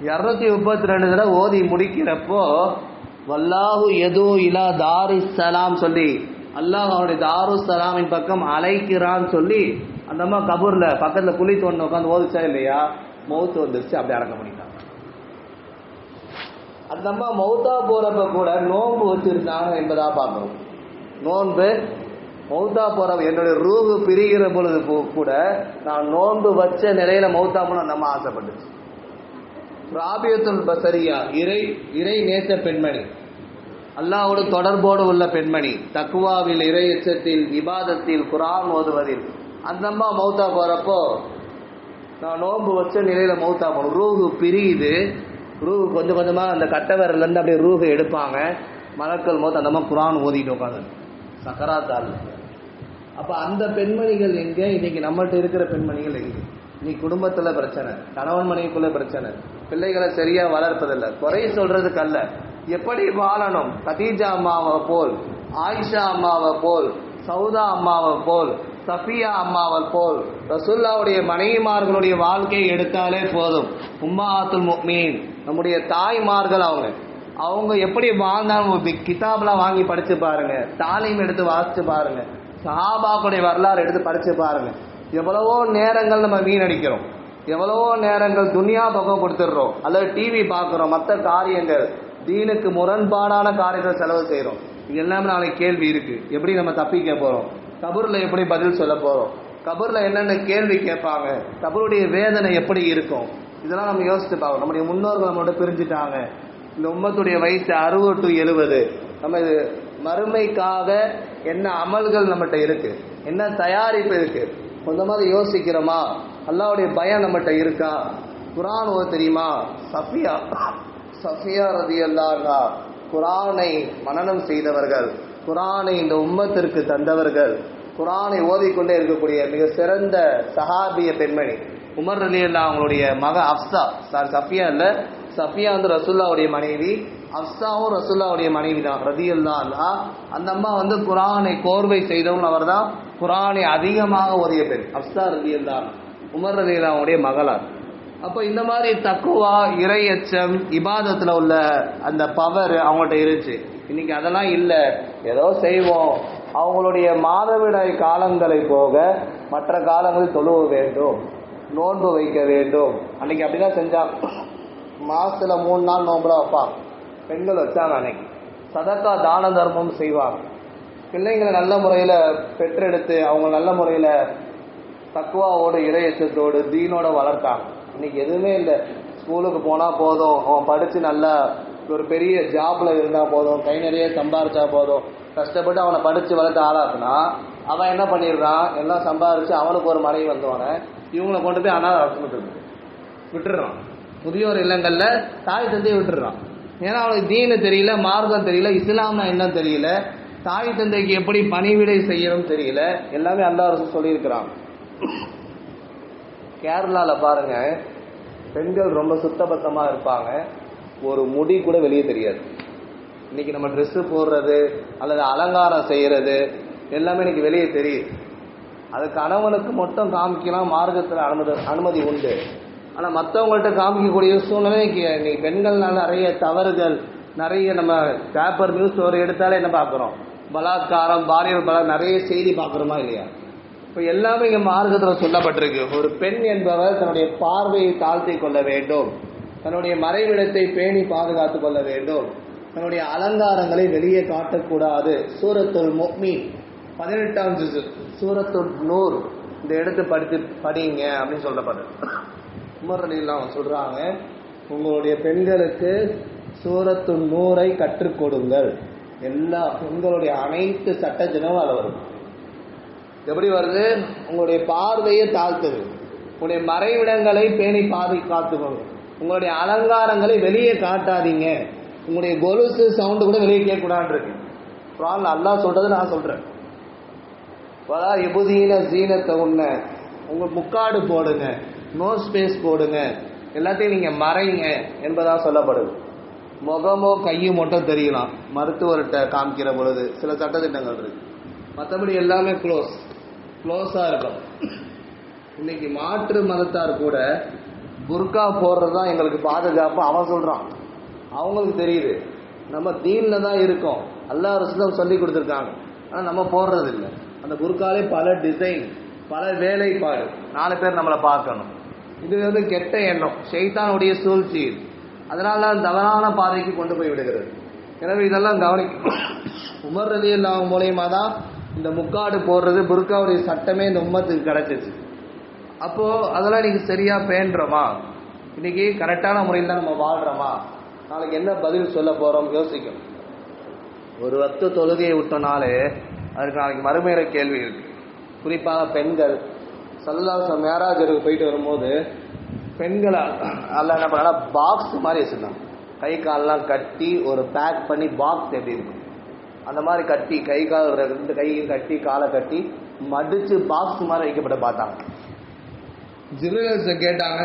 232 தடவை ஓதி முடிக்கிறப்போ வல்லாஹு எது இலா தாருஸ் சலாம் சொல்லி அல்லாஹ் அவனுடைய தாருஸ் சலாமின் பக்கம் அழைக்கிறான்னு சொல்லி அந்த அம்மா கபூர்ல பக்கத்துல குழி தோண்டி உட்காந்து ஓதிச்சா இல்லையா, மௌத்து வந்துருச்சு. அப்படி அடக்கம் பண்ணிட்டாங்க. அந்த அம்மா மௌத்தா போறப்ப கூட நோன்பு வச்சிருந்தாங்க என்பதா பார்க்கணும். நோன்பு மௌத்தா போற என்னுடைய ரூஹு பிரிகிற பொழுது கூட நான் நோன்பு வச்ச நிலையில மௌத்தா போன அந்த அம்மா ஆசைப்பட்டுச்சு. ராபியத்துல் பசரியா, இறை நேச பெண்மணி, அல்லாஹ்வோடு தொடர்போடு உள்ள பெண்மணி, தக்குவாவில், இறை எச்சத்தில், இபாதத்தில், குரான் ஓதுவதில். அந்த அம்மா மௌத்தா போறப்போ நான் நோன்பு வச்ச நிலையில மௌத்தா போகணும். ரூஹு பிரியுது. ரூஹு கொஞ்சம் கொஞ்சமா அந்த கட்டை விரல்ல இருந்து அப்படியே ரூஹு எடுப்பாங்க. மலக்கள் மௌத். அந்த அம்மா குரான் ஓதிட்டு உட்காந்து சக்கராத்தால். அப்ப அந்த பெண்மணிகள் எங்க? இன்னைக்கு நம்மள்ட்ட இருக்கிற பெண்மணிகள் எங்க? இன்னைக்கு குடும்பத்துல பிரச்சனை, கணவன் மனைவிக்குள்ள பிரச்சனை, பிள்ளைகளை சரியா வளர்ப்பதில்லை. குறை சொல்றதுக்கு அல்ல, எப்படி வாழணும். கதீஜா அம்மாவை போல், ஆயிஷா அம்மாவை போல், சௌதா அம்மாவை போல், சஃபியா அம்மாவை போல் ரசூலுல்லாஹ்வுடைய மனைவிமார்களுடைய வாழ்க்கையை எடுத்தாலே போதும். உம்மஹாத்துல் முஃமினீன், நம்முடைய தாய்மார்கள். அவங்க எப்படி வாழ்ந்தாங்க கிதாப்லாம் வாங்கி படிச்சு பாருங்க, தாலீம் எடுத்து வாசிச்சு பாருங்க, சஹாபாக்களுடைய வரலாறு எடுத்து படிச்சு பாருங்க. எவ்வளவோ நேரங்கள் நம்ம வீணடிக்கிறோம், எவ்வளவோ நேரங்கள் துனியா பக்கம் கொடுத்துடுறோம், அல்லது டிவி பார்க்குறோம், மற்ற காரியங்கள் தீனுக்கு முரண்பாடான காரியங்கள் செலவு செய்கிறோம். இது எல்லாமே நாளைக்கு கேள்வி இருக்கு. எப்படி நம்ம தப்பிக்க போறோம்? கபூர்ல எப்படி பதில் சொல்ல போறோம்? கபூர்ல என்னென்ன கேள்வி கேட்பாங்க? கபருடைய வேதனை எப்படி இருக்கும்? இதெல்லாம் நம்ம யோசிச்சு பார்க்கணும். நம்முடைய முன்னோர்கள் நம்மளோட பிரிஞ்சுட்டாங்க. இந்த உம்மத்துடைய வயசு 60 to 70. நம்ம இது மறுமைக்காக என்ன அமல்கள் நம்மகிட்ட இருக்கு, என்ன தயாரிப்பு இருக்கு, கொஞ்சமாவது யோசிக்கிறோமா? அல்லாஹ்வுடைய பயம் நம்மகிட்ட இருக்கா? குர்ஆன் ஓத தெரியுமா? சஃபியா ரலியல்லாஹு அன்ஹா குர்ஆனை மனனம் செய்தவர்கள், குர்ஆனை இந்த உம்மத்திற்கு தந்தவர்கள், குர்ஆனை ஓதிக்கொண்டே இருக்கக்கூடிய மிக சிறந்த சஹாபிய பெண்மணி உமர் ரலியல்லாஹு அவங்களுடைய மக அஃப்ஸா. சஃபியா இல்ல, சஃபியா வந்து ரசூலுல்லாஹ்வுடைய மனைவி, அஃப்ஸாவும் ரசூலுல்லாஹ்வுடைய மனைவி தான் ரலியல்லாஹு அன்ஹா. அந்த அம்மா வந்து குர்ஆனை கோர்வை செய்தவங்க அவர் தான். குர்ஆனை அதிகமாக ஓதிய பெண் அஃப்ஸா ரலியல்லாஹு, உமர் ரலியல்லாஹு அவங்களுடைய மகளார். அப்போ இந்த மாதிரி தக்குவா, இறையச்சம், இபாதத்தில் உள்ள அந்த பவர் அவங்கள்ட்ட இருந்துச்சு. இன்னைக்கு அதெல்லாம் இல்லை, ஏதோ செய்வோம். அவங்களுடைய மாதவிடாய் காலங்களை போக மற்ற காலங்களில் தொழுவ வேண்டும், நோன்பு வைக்க வேண்டும். அன்னைக்கு அப்படிதான் செஞ்சாங்க. மாசத்துல 3 நாள் நோன்புல வைப்பாங்க, பெண்கள் வச்சாங்க. அன்னைக்கு சதக்கா தான தர்மம் செய்வாங்க. பிள்ளைங்களை நல்ல முறையில் பெற்றெடுத்து அவங்க நல்ல முறையில் தக்குவாவோடு இறையச்சத்தோடு தீனோட வளர்த்தாங்க. இன்னைக்கு எதுவுமே இல்லை. ஸ்கூலுக்கு போனால் போதும், அவன் படித்து நல்லா ஒரு பெரிய ஜாப்ல இருந்தால் போதும், கை நிறைய சம்பாரிச்சா போதும், கஷ்டப்பட்டு அவனை படித்து வளர்த்து ஆளாக்குனா அவன் என்ன பண்ணிடுறான்? எல்லாம் சம்பாரிச்சு அவனுக்கு ஒரு மனைவி வந்தவனே இவங்களை கொண்டு போய் அனாதை விட்டுடுறான். முதியோர் இல்லங்கள்ல தாய் தந்தையை விட்டுடுறான். ஏன்னா அவனுக்கு தீனு தெரியல, மார்க்கம் தெரியல, இஸ்லாம்னா என்னன்னு தெரியல, தாய் தந்தைக்கு எப்படி பணிவிடை செய்யணும் தெரியல. எல்லாமே அல்லாஹ் ரசூல் சொல்லியிருக்கிறான். கேரளால பாருங்க, பெண்கள் ரொம்ப சுத்தபத்தமா இருப்பாங்க, ஒரு முடி கூட வெளியே தெரியாது. இன்னைக்கு நம்ம ட்ரெஸ் போடுறது அல்லது அலங்காரம் செய்யறது எல்லாமே இன்னைக்கு வெளியே தெரியுது. அது கணவனுக்கு மட்டும் காமிக்கலாம், மார்க்கத்தில் அனுமதி உண்டு. ஆனால் மற்றவங்கள்ட்ட காமிக்கக்கூடிய சூழ்நிலை இன்னைக்கு பெண்கள்னால நிறைய தவறுகள், நிறைய நம்ம பேப்பர் நியூஸ் ஒரு எடுத்தாலே என்ன பார்க்குறோம்? பலாத்காரம், பாலியல் பலம், நிறைய செய்தி பார்க்குறோமா இல்லையா? இப்போ எல்லாமே இங்கே மார்க்கத்தில் சொல்லப்பட்டிருக்கு. ஒரு பெண் என்பவர் தன்னுடைய பார்வையை தாழ்த்தி கொள்ள வேண்டும், தன்னுடைய மறைவிடத்தை பேணி பாதுகாத்து கொள்ள வேண்டும், தன்னுடைய அலங்காரங்களை வெளியே காட்டக்கூடாது. சூரத்துல் முஃமின் 18ஆம் ஜுஸ், சூரத்துல் நூர் இந்த எடுத்து படிங்க அப்படின்னு சொல்லப்பட்டது. உமர் ரலியல்லாஹு சொல்றாங்க, உங்களுடைய பெண்களுக்கு சூரத்துல் நூரை கற்றுக் கொடுங்கள். எல்லா பெண்களுடைய அனைத்து சட்ட ஜனமும் அதில் வரும். எப்படி வருது? உங்களுடைய பார்வையை தாழ்த்துது, உங்களுடைய மறைவிடங்களை பேணி பாதுகாத்துக்கோங்க, உங்களுடைய அலங்காரங்களை வெளியே காட்டாதீங்க, உங்களுடைய கொலுசு சவுண்டு கூட வெளியே கேட்கக்கூடாது இருக்கு. குர்ஆன்ல அல்லாஹ் சொல்றது நான் சொல்றேன். வலா யுபதீன ஜீனத்தை உன்ன, உங்க முக்காடு போடுங்க, நோ ஸ்பேஸ் போடுங்க, எல்லாத்தையும் நீங்க மறைங்க என்பதா சொல்லப்படுது. முகமோ கையும் மட்டும் தெரியலாம் மருத்துவர்கிட்ட காமிக்கிற பொழுது, சில சட்டத்திட்டங்கள் இருக்கு. மற்றபடி எல்லாமே க்ளோஸா இருக்கும். இன்னைக்கு மாற்று மதத்தார் கூட புர்கா போடுறது தான் எங்களுக்கு பாதுகாப்பு அவன் சொல்றான். அவங்களுக்கு தெரியுது நம்ம தீன்ல தான் இருக்கோம், அல்லாஹ் ரசூல் சொல்லி கொடுத்துருக்காங்க, ஆனால் நம்ம போடுறது இல்லை. அந்த புர்காலே பல டிசைன், பல வேலைப்பாடு, 4 பேர் நம்மளை பார்க்கணும். இது வந்து கெட்ட எண்ணம், ஷைத்தானுடைய சூழ்ச்சி. அதனால தவறான பாதைக்கு கொண்டு போய் விடுகிறது. எனவே இதெல்லாம் கவனிக்கும். உமர் ரலியல்லாஹு மூலயமா தான் இந்த முக்காடு போடுறது, புர்காவுடைய சட்டமே இந்த உம்மத்துக்கு கிடைச்சிச்சு. அப்போ அதெல்லாம் இன்னைக்கு சரியா பேணுறோமா? இன்னைக்கு கரெக்டான முறையில் தான் நம்ம வாழ்றோமா? நாளைக்கு என்ன பதில் சொல்ல போறோம் யோசிக்கும். ஒரு வக்து தொழுகையை விட்டனாலே அதுக்கு நாளைக்கு மறுமையில கேள்வி இருக்கு. குறிப்பாக பெண்கள் ஸல்லல்லாஹு அலைஹி வஸல்லம் மேராஜுக்கு போயிட்டு வரும்போது பெண்களை அல்ல என்ன பண்ணா பாக்ஸ் மாதிரி வச்சிருந்தாங்க. கை காலெல்லாம் கட்டி ஒரு பேக் பண்ணி பாக்ஸ் எப்படி இருக்கும் அந்த மாதிரி கட்டி, கை கால் 2 கையும் கட்டி, காலை கட்டி மடிச்சு பாக்ஸ் மாதிரி வைக்கப்பட்ட பார்த்தாங்க. ஜிப்ரீல் கேட்டாங்க,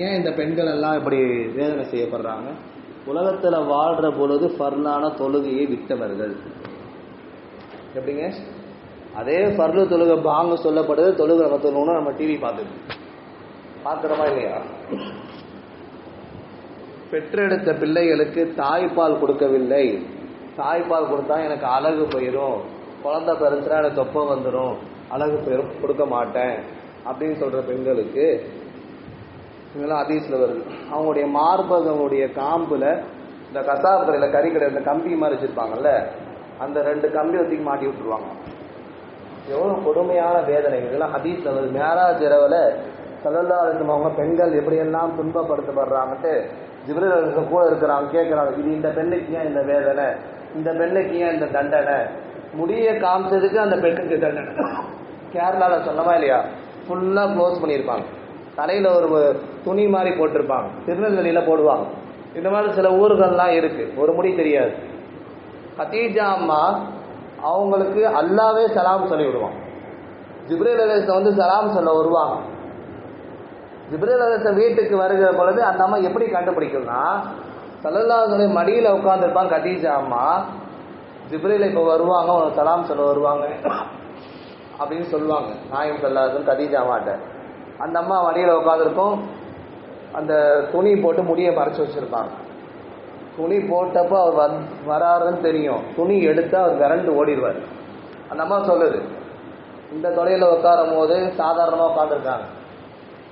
ஏன் இந்த பெண்கள் எல்லாம் இப்படி வேதனை செய்யப்படுறாங்க? உலகத்துல வாழ்ற பொழுது ஃபர்லான தொழுகையை விட்டவர்கள். எப்படிங்க? அதே ஃபர்லு தொழுகை பாங்க சொல்லப்படுது, தொழுகை நம்ம தொழுகணும். நம்ம டிவி பார்க்குறோமா இல்லையா? பெற்றெடுத்த பிள்ளைகளுக்கு தாய்ப்பால் கொடுக்கவில்லை, தாய்ப்பால் கொடுத்தா எனக்கு அழகு போயிடும், குழந்தை பிறந்துச்சுன்னா எனக்கு தொப்பை வந்துடும், அழகு போயிடும், கொடுக்க மாட்டேன். அப்படின்னு சொல்ற பெண்களுக்கு இவங்கெல்லாம் ஹதீஸ்ல வருது. அவங்களுடைய மார்பகங்களுடைய காம்புல இந்த கசாப்பு கடையில் கறி கடை இந்த கம்பி மாதிரி வச்சிருப்பாங்கல்ல, அந்த 2 கம்பி வச்சு மாட்டி விட்டுருவாங்க. எவ்வளவு கொடுமையான வேதனை இதெல்லாம் ஹதீஸ்ல வருது. மேராஜ் இரவுல ஸல்லல்லாஹு அலைஹி வஸல்லம் அவங்க பெண்கள் எப்படியெல்லாம் துன்பப்படுத்தப்படுறாங்கன்ட்டு ஜிப்ரீல் அலைஹிஸ்ஸலாம் கூட இருக்கிறாங்க, கேட்கிறாங்க, இது இந்த பெண்ணுக்கு ஏன் இந்த வேதனை, இந்த பெண்ணுக்கு ஏன் இந்த தண்டனை, முடிய காமிச்சதுக்கு அந்த பெண்ணுக்கு தண்டனை. கேரளால சொன்னமா இல்லையா, ஃபுல்லா க்ளோஸ் பண்ணியிருப்பாங்க, தலையில ஒரு துணி மாதிரி போட்டிருப்பாங்க, திருநெல்வேலியில போடுவாங்க. இந்த மாதிரி சில ஊர்கள்லாம் இருக்கு, ஒரு முடி தெரியாது. கதீஜா அம்மா அவங்களுக்கு அல்லாவே சலாம் சொல்லி விடுவாங்க. ஜிப்ரீல் அலைஹிஸ்ஸலாம் வந்து சலாம் சொல்ல வருவாங்க. ஜிப்ரீல் அலைஹிஸ்ஸலாம் வீட்டுக்கு வருகிற பொழுது அந்த அம்மா எப்படி கண்டுபிடிக்கும்னா, ஸல்லல்லாஹு அலைஹி வஸல்லம் மடியில உட்கார்ந்துருப்பாங்க கதீஜா அம்மா. ஜிப்ரீல் இப்போ வருவாங்க, உனக்கு சலாம் சொல்ல வருவாங்க அப்படின்னு சொல்லுவாங்க நாயகம் ஸல்லல்லாஹு அலைஹி வஸல்லம் கதீஜா அம்மாட்ட. அந்த அம்மா மடியில உட்காந்துருக்கும், அந்த துணி போட்டு முடியை மறைச்சு வச்சிருப்பாங்க. துணி போட்டப்போ அவர் வராருன்னு தெரியும், துணி எடுத்தா அவர் விரண்டு ஓடிடுவார். அந்த அம்மா சொல்லுது, இந்த தொடையில உட்காரும் போது சாதாரணமாக உட்காந்துருக்காங்க,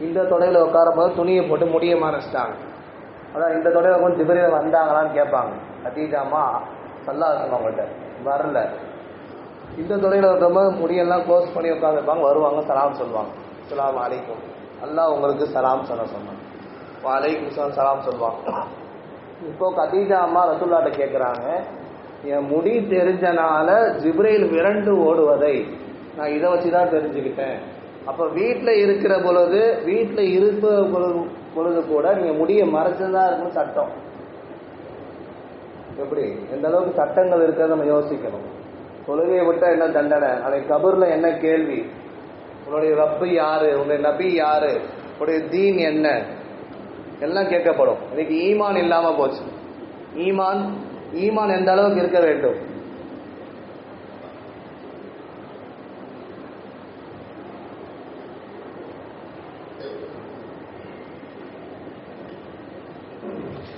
இந்த தொடையில உட்காரும் போது துணியை போட்டு முடியை மறைச்சிட்டாங்க. அதான் இந்த தொடையில கொஞ்சம் ஜிப்ரீல் வந்தாங்களான்னு கேட்பாங்க. கதீஜா அம்மா ஸல்லல்லாஹு அலைஹி வஸல்லம் அவங்கள்ட்ட வரல. இந்த தொடையில இருக்கும்போது முடியெல்லாம் க்ளோஸ் பண்ணி உட்காந்துருப்பாங்க, வருவாங்க, சலாம் சொல்லுவாங்க, அஸ்ஸலாமு அலைக்கும், அல்லாஹ் உங்களுக்கு சலாம் சொல்ல சொன்னாங்க, வலைக்கும் சலாம் சொல்லுவாங்க. இப்போ கதீஜா அம்மா ரசூலுல்லாஹ்ட்ட கேட்குறாங்க, என் முடி தெரிஞ்சனால ஜிப்ரீல் விரண்டு ஓடுவதை நான் இதை வச்சு தான் தெரிஞ்சுக்கிட்டேன். அப்போ வீட்டில் இருக்கிற பொழுது, வீட்டில் இருக்க பொழுது கூட நீங்கள் முடியை மறைச்சுதான் இருக்குன்னு சட்டம். எப்படி எந்த அளவுக்கு சட்டங்கள் இருக்கிறத நம்ம யோசிக்கணும். தொழுகையை விட்டா என்ன தண்டனை, நாளைக்கு கபூர்ல என்ன கேள்வி, உன்னுடைய ரப்பு யாரு, உன்னுடைய நபி யாரு, உன்னுடைய தீன் என்ன, எல்லாம் கேட்கப்படும். இன்னைக்கு ஈமான் இல்லாம போச்சு. ஈமான் எந்த அளவுக்கு இருக்க வேண்டும்.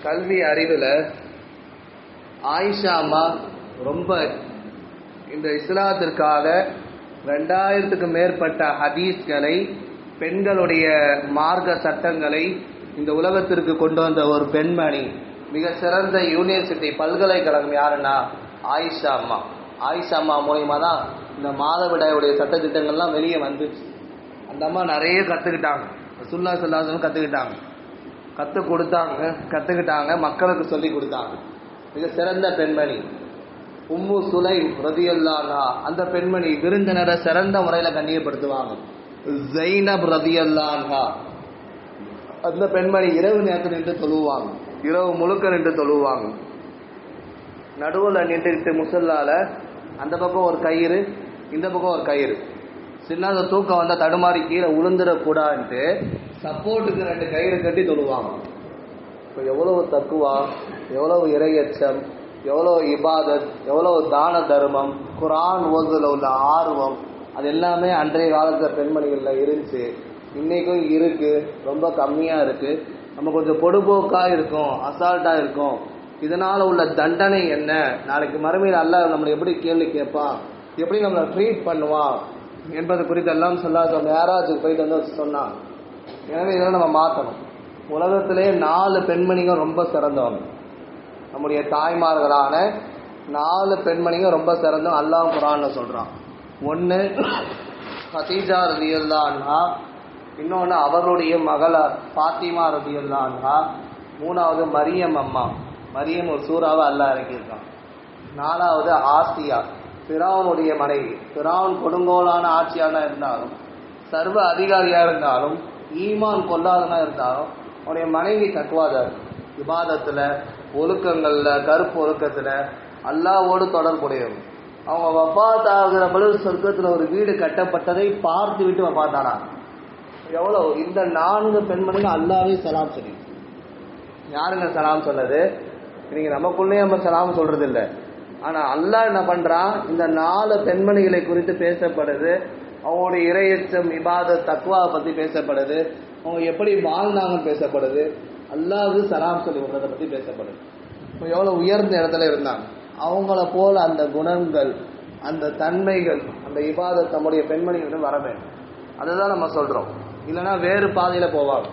கல்வி அறிவுல ஆயிஷா அம்மா ரொம்ப இந்த இஸ்லாத்திற்காக 2000க்கும் மேற்பட்ட ஹதீஸ்களை, பெண்களுடைய மார்க்க சட்டங்களை இந்த உலகத்திற்கு கொண்டு வந்த ஒரு பெண்மணி. மிக சிறந்த யூனிவர்சிட்டி பல்கலைக்கழகம் யாருன்னா ஆயிஷா அம்மா. ஆயிஷா அம்மா மூலியமா தான் இந்த மாதவிடாயுடைய சட்டத்திட்டங்கள்லாம் வெளியே வந்துச்சு. அந்த அம்மா நிறைய கற்றுக்கிட்டாங்க, ரசூலுல்லாஹி ஸல்லல்லாஹு அலைஹி வஸல்லம் கற்றுக்கிட்டாங்க, மக்களுக்கு சொல்லி கொடுத்தாங்க. மிக சிறந்த பெண்மணி உம்மு சுலைம் ரதியல்லாஹு அன்ஹா. அந்த பெண்மணி விருந்தினரை சிறந்த முறையில் கண்ணியப்படுத்துவாங்க. ஸைனப் ரதியல்லாஹு அன்ஹா, அந்த பெண்மணி இரவு நேரத்தில் நின்று தொழுவாங்க, இரவு முழுக்க நின்று தொழுவாங்க. நடுவில் நின்றுட்டு முசல்லால அந்த பக்கம் ஒரு கயிறு, இந்த பக்கம் ஒரு கயிறு, சின்ன தூக்கம் வந்தால் தடுமாறி கீழே உளுந்துடக்கூடாதுன்ட்டு சப்போர்ட்டுக்கு 2 கயிறு கட்டி தொழுவாங்க. இப்போ எவ்வளவு தக்குவா, எவ்வளவு இறையச்சம், எவ்வளவு இபாதத், எவ்வளவு தான தர்மம், குர்ஆன் ஓதுல உள்ள ஆர்வம், அது எல்லாமே அன்றைய காலத்தில் பெண்மணிகளில் இருந்துச்சு. இன்னைக்கும் இருக்கு, ரொம்ப கம்மியாக இருக்கு. நம்ம கொஞ்சம் பொடுபோக்காக இருக்கும், அசால்ட்டாக இருக்கும். இதனால உள்ள தண்டனை என்ன, நாளைக்கு மறுமையில் அல்லாஹ் நம்மளை எப்படி கேள்வி கேட்பான், எப்படி நம்மளை ட்ரீட் பண்ணுவான் என்பது குறித்தெல்லாம் சொல்லாத மேராஜுக்கு போயிட்டு வந்து சொன்னாங்க. எனவே இதெல்லாம் நம்ம மாற்றணும். உலகத்திலே 4 பெண்மணிகள் ரொம்ப சிறந்தவங்க, நம்முடைய தாய்மார்களான 4 பெண்மணிகள் ரொம்ப சிறந்தவங்க. அல்லாஹ் குர்ஆன்ல சொல்றான். 1 கதீஜா ரலியல்லாஹு அன்ஹா, இன்னொன்று அவருடைய மகளார் ஃபாத்திமா ரலியல்லாஹு அன்ஹா, 3வது மரியம் அம்மா, மரியம் ஒரு சூறாவை அல்லாஹ் இறக்கியிருக்கான். 4வது ஆசியா, ஃபிரௌனுடைய மனைவி. ஃபிரௌன் கொடுங்கோலான ஆட்சியாளனாக இருந்தாலும், சர்வ அதிகாரியாக இருந்தாலும், ஈமான் கொள்ளாதனா இருந்தாலும், அவனுடைய மனைவி தக்வாதார், இபாதத்தில், ஒழுக்கங்களில், கருப்பு ஒழுக்கத்தில் அல்லாஹ்வோடு தொடர்புடையவங்க. அவங்க வஃபாத் ஆகிற பொழுது சொர்க்கத்தில் ஒரு வீடு கட்டப்பட்டதை பார்த்து விட்டு வஃபாத்தானா. எவ்வளோ இந்த 4 பெண்மணிகள் அல்லாஹ்வே சலாம் சொல்லி. யாருங்க சலாம் சொன்னது? இன்னைக்கு நமக்குள்ளே நம்ம சலாம் சொல்றது இல்லை. ஆனால் அல்லாஹ் என்ன பண்ணுறான், இந்த 4 பெண்மணிகளை குறித்து பேசப்படுது, அவங்களுடைய இறையச்சம், இபாதத், தக்வாவை பற்றி பேசப்படுது, அவங்க எப்படி வாழ்ந்தாங்கன்னு பேசப்படுது, அல்லாஹ்வுக்கு சலாம் சொல்லி விடுறதை பற்றி பேசப்படுது. இப்போ எவ்வளோ உயர்ந்த இடத்துல இருந்தாங்க. அவங்கள போல அந்த குணங்கள், அந்த தன்மைகள், அந்த இபாதத் நம்முடைய பெண்மணிகளிடம் வர வேண்டும். அதுதான் நம்ம சொல்கிறோம். இல்லைன்னா வேறு பாதையில் போவாங்க.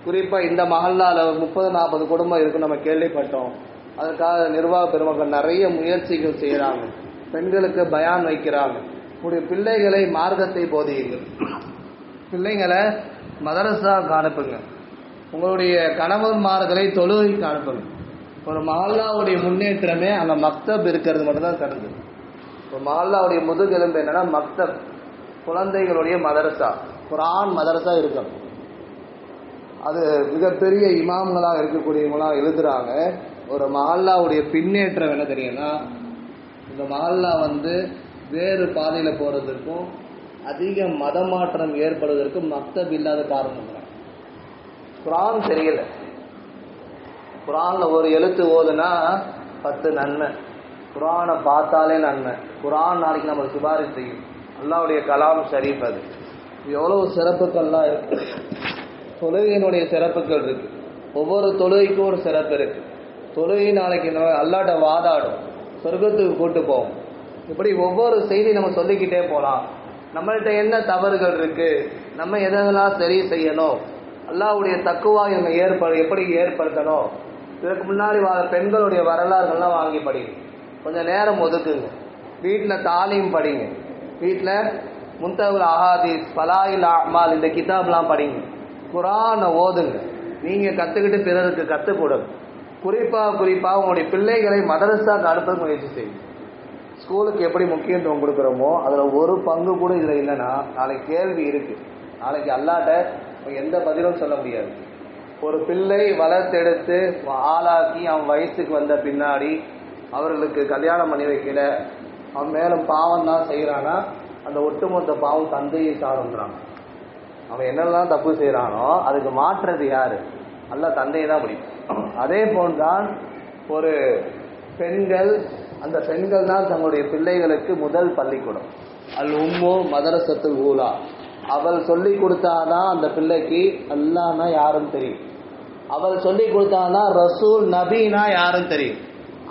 குறிப்பாக இந்த மஹல்லால 30-40 குடும்பம் இருக்குன்னு நம்ம கேள்விப்பட்டோம். அதுக்காக நிர்வாக பெருமக்கள் நிறைய முயற்சிகள் செய்கிறாங்க. பெண்களுக்கு பயான் வைக்கிறாங்க. உங்களுடைய பிள்ளைகளை மார்க்கத்தை போதியுங்கள், பிள்ளைங்களை மதரசாவுக்கு அனுப்புங்க, உங்களுடைய கணவன்மார்களை தொழுகைக்கு அனுப்புங்க. ஒரு மஹல்லாவுடைய முன்னேற்றமே அங்கே மக்தப் இருக்கிறது மட்டும்தான் கருது. ஒரு மஹல்லாவுடைய முதுகெலும்பு என்னன்னா மக்தப், குழந்தைகளுடைய மதரசா, குர்ஆன் மதரசா இருக்கணும். அது மிகப்பெரிய இமாம்களாக இருக்கக்கூடியவங்களாம் எழுதுறாங்க. ஒரு மஹல்லாவுடைய பின்னேற்றம் என்ன தெரியும்னா, இந்த மஹல்லா வேறு பாதையில் போகிறதுக்கும் அதிக மதமாற்றம் ஏற்படுவதற்கும் மக்தப் இல்லாத காரணம் தான். குர்ஆன் தெரியல, குர்ஆன்ல ஒரு எழுத்து ஓதுனா 10 நன்மை, குர்ஆனை பார்த்தாலே நன்மை, குர்ஆன் நாளைக்கு நம்ம சிபாரிசு செய்யும். அல்லாஹ்வுடைய கலாம் ஷரீஃப், அது எவ்வளவு சிறப்புகள்லாம் இருக்கு. தொழுகையினுடைய சிறப்புகள் இருக்கு. ஒவ்வொரு தொழுகைக்கும் ஒரு சிறப்பு இருக்கு. தொழுகை நாளைக்கு அல்லாஹ்ட்ட வாதாடும், சொர்க்கத்துக்கு கூட்டு போவோம். இப்படி ஒவ்வொரு செய்தி நம்ம சொல்லிக்கிட்டே போகலாம். நம்மள்கிட்ட என்ன தவறுகள் இருக்கு, நம்ம எதெல்லாம் சரி செய்யணும், அல்லாஹ்வுடைய தக்குவா நம்ம எப்படி ஏற்படுத்தணும். இதற்கு முன்னாடி பெண்களுடைய வரலாறுகள்லாம் வாங்கி படிங்க, கொஞ்சம் நேரம் ஒதுக்குங்க. வீட்டில் தாலீம் படிங்க, வீட்டில் முன்தகுல் அஹாதீஸ், ஃபலாயில் அமால், இந்த கிதாப்லாம் படிங்க. குர்ஆனை ஓதுங்க. நீங்கள் கற்றுக்கிட்டு பிறருக்கு கற்றுக் கொடுங்க. குறிப்பாக உங்களுடைய பிள்ளைகளை மதரசாக்கு அனுப்ப முயற்சி செய்யுங்க. ஸ்கூலுக்கு எப்படி முக்கியத்துவம் கொடுக்குறோமோ அதில் ஒரு பங்கு கூட இதில் இல்லைன்னா நாளைக்கு கேள்வி இருக்குது. நாளைக்கு அல்லாஹ்ட்ட எந்த பதிலும் சொல்ல முடியாது. ஒரு பிள்ளை வளர்த்தெடுத்து ஆளாக்கி அவன் வயசுக்கு வந்த பின்னாடி அவர்களுக்கு கல்யாணம் பண்ணி வைக்கல, அவன் மேலும் பாவம் தான் செய்கிறானா, அந்த ஒட்டுமொத்த பாவம் தந்தையை சார்ந்துறான். அவன் என்னெல்லாம் தப்பு செய்கிறானோ அதுக்கு மாற்றுறது யார்? அல்லாஹ் தந்தையை தான் பிடிக்கும். அதே போன்றான் ஒரு பெண்கள், அந்த பெண்கள் தான் தங்களுடைய பிள்ளைகளுக்கு முதல் பள்ளிக்கூடம். அல் உம்மு மதரசத்துல் ஊலா. அவள் சொல்லி கொடுத்தாதான் அந்த பிள்ளைக்கு அல்லாஹ்னா யாருன்னு தெரியும். அவள் சொல்லி கொடுத்தாதான் ரசூல் நபினா யாருன்னு தெரியும்.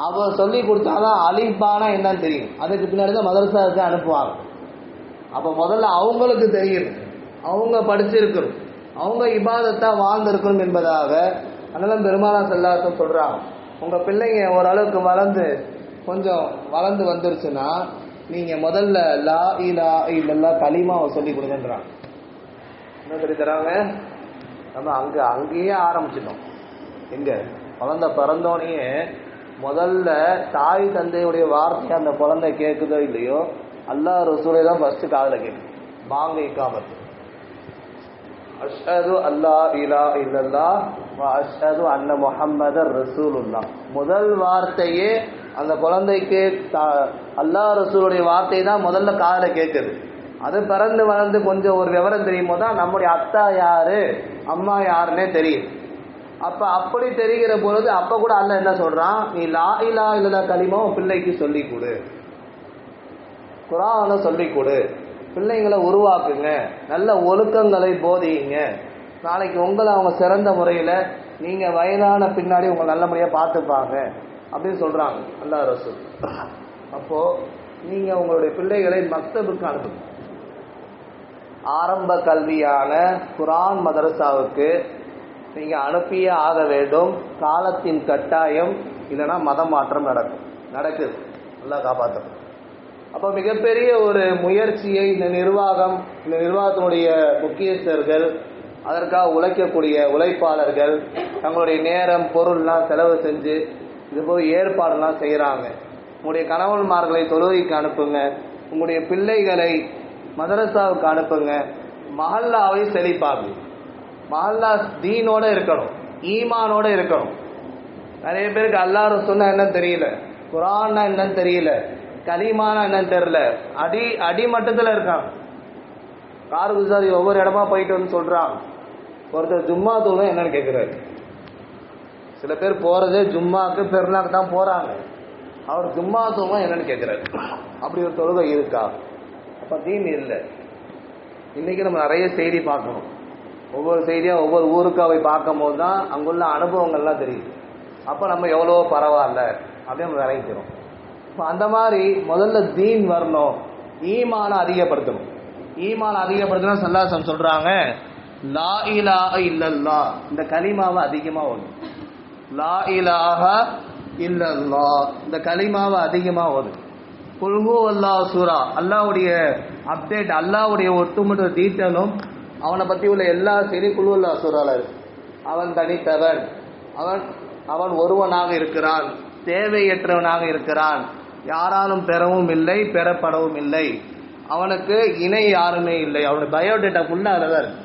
அவள் சொல்லி கொடுத்தாதான் அலிபானா என்னன்னு தெரியும். அதுக்கு பின்னாடி தான் மதரசாவுக்கு அனுப்புவாங்க. அப்போ முதல்ல அவங்களுக்கு தெரியும், அவங்க படிச்சிருக்கணும், அவங்க இபாதத்தா வாழ்ந்திருக்கணும் என்பதாக அதெல்லாம் பெருமானார் ஸல்லல்லாஹு அலைஹி வஸல்லம் சொல்றாங்க. உங்கள் பிள்ளைங்க ஓரளவுக்கு கொஞ்சம் வளர்ந்து வந்துருச்சுன்னா நீங்கள் முதல்ல லா இலாஹ இல்லல்லாஹ் கலிமாவை சொல்லி கொடுங்கன்றாங்க. என்ன சொல்லி தராங்க? நம்ம அங்கேயே ஆரம்பிச்சிட்டோம். எங்கே குழந்தை பிறந்தோடனே முதல்ல தாய் தந்தையுடைய வார்த்தை அந்த குழந்தை கேட்குதோ இல்லையோ, அல்லாஹ் ரசூலை தான் ஃபஸ்ட்டு காதில் கேட்குது. பாங்க இக்காமத்து, அஷ்ஹது அல்லா இலாஹ இல்லல்லாஹ் வ அஷ்ஹது அன்ன முஹம்மதர் ரசூலுல்லாஹ். முதல் வார்த்தையே அந்த குழந்தைக்கு அல்லாஹ் ரசூலுடைய வார்த்தை தான் முதல்ல காதில் கேட்குது. அது பிறந்து வளர்ந்து கொஞ்சம் ஒரு விவரம் தெரியும் போது தான் நம்முடைய அத்தா யாரு அம்மா யாருன்னே தெரியும். அப்படி தெரிகிற பொழுது அப்போ கூட அல்லாஹ் என்ன சொல்கிறான், நீ லா இலாஹ இல்லல்லாஹ் கலிமா உன் பிள்ளைக்கு சொல்லி கொடு, குர்ஆனை சொல்லி கொடு, பிள்ளைங்களை உருவாக்குங்க, நல்ல ஒழுக்கங்களை போதியுங்க. நாளைக்கு உங்களை அவங்க சிறந்த முறையில் நீங்கள் வயதான பின்னாடி உங்களை நல்ல முறையாக பார்த்துப்பாங்க அப்படின்னு சொல்கிறாங்க அல்லாஹ் ரசூல். அப்போது நீங்கள் உங்களுடைய பிள்ளைகளை மக்தபுக்கு அனுப்புங்க. ஆரம்ப கல்வியான குர்ஆன் மதரசாவுக்கு நீங்கள் அனுப்பியே ஆக வேண்டும். காலத்தின் கட்டாயம், இல்லைன்னா மத மாற்றம் நடக்குது. நல்லா காப்பாற்றணும். அப்போ மிகப்பெரிய ஒரு முயற்சியை இந்த நிர்வாகத்தினுடைய முக்கியஸ்தர்கள், அதற்காக உழைக்கக்கூடிய உழைப்பாளர்கள் தங்களுடைய நேரம் பொருள்லாம் செலவு செஞ்சு இது போய் ஏற்பாடுலாம் செய்கிறாங்க. உங்களுடைய கணவன்மார்களை தொழுகைக்கு அனுப்புங்க, உங்களுடைய பிள்ளைகளை மதரசாவுக்கு அனுப்புங்க. மஹல்லாவை செழிப்பாங்க. மஹல்லா தீனோட இருக்கணும், ஈமானோட இருக்கணும். நிறைய பேருக்கு அல்லாஹ் ரசூல்னா என்னன்னு தெரியல, குர்ஆன்னா என்னன்னு தெரியல, கலிமானா என்னன்னு தெரியல, அடிமட்டத்தில் இருக்காங்க. கார்குசாரி ஒவ்வொரு இடமா போயிட்டு வந்து சொல்றாங்க. ஒருத்தர் ஜும்மா தொழுகை என்னன்னு கேட்குறாரு. சில பேர் போறதே ஜும்மாக்கு பெருநாக்கு தான் போறாங்க. அவர் ஜும்மா தொழுகை என்னன்னு கேட்குறாரு. அப்படி ஒரு தொழுகை இருக்கா? அப்போ தீன் இல்லை. இன்னைக்கு நம்ம நிறைய செய்தி பார்க்கணும். ஒவ்வொரு செய்தியாக ஒவ்வொரு ஊருக்காக போய் பார்க்கும் போது தான் அங்குள்ள அனுபவங்கள்லாம் தெரியுது. அப்போ நம்ம எவ்வளோ பரவாயில்ல அப்படின்னு நம்ம நினைக்கிறோம். இப்போ அந்த மாதிரி முதல்ல தீன் வரணும், ஈமானை அதிகப்படுத்தணும். ஈமான் அதிகப்படுத்தினா ஸல்லல்லாஹு சொல்றாங்க லா இலாஹ இல்லல்லாஹ், இந்த கலிமாவை அதிகமா ஓது. லா இலாஹ இல்லல்லாஹ், இந்த கலிமாவை அதிகமா ஓது. குல் ஹுவல்லாஹு சூரா, அல்லாஹ்வுடைய அப்டேட், அல்லாஹ்வுடைய ஒட்டுமொத்த டீட்டெயிலும் அவனை பத்தி உள்ள எல்லா செய்தியும் குல் ஹுவல்லாஹு சூரால இருக்கு. அவன் தனித்தவன், அவன் ஒருவனாக இருக்கிறான், தேவையற்றவனாக இருக்கிறான், யாராலும் பெறவும் இல்லை பெறப்படவும் இல்லை, அவனுக்கு இணை யாருமே இல்லை. அவனுடைய பயோடேட்டா ஃபுல்லா அதுதான் இருக்கு.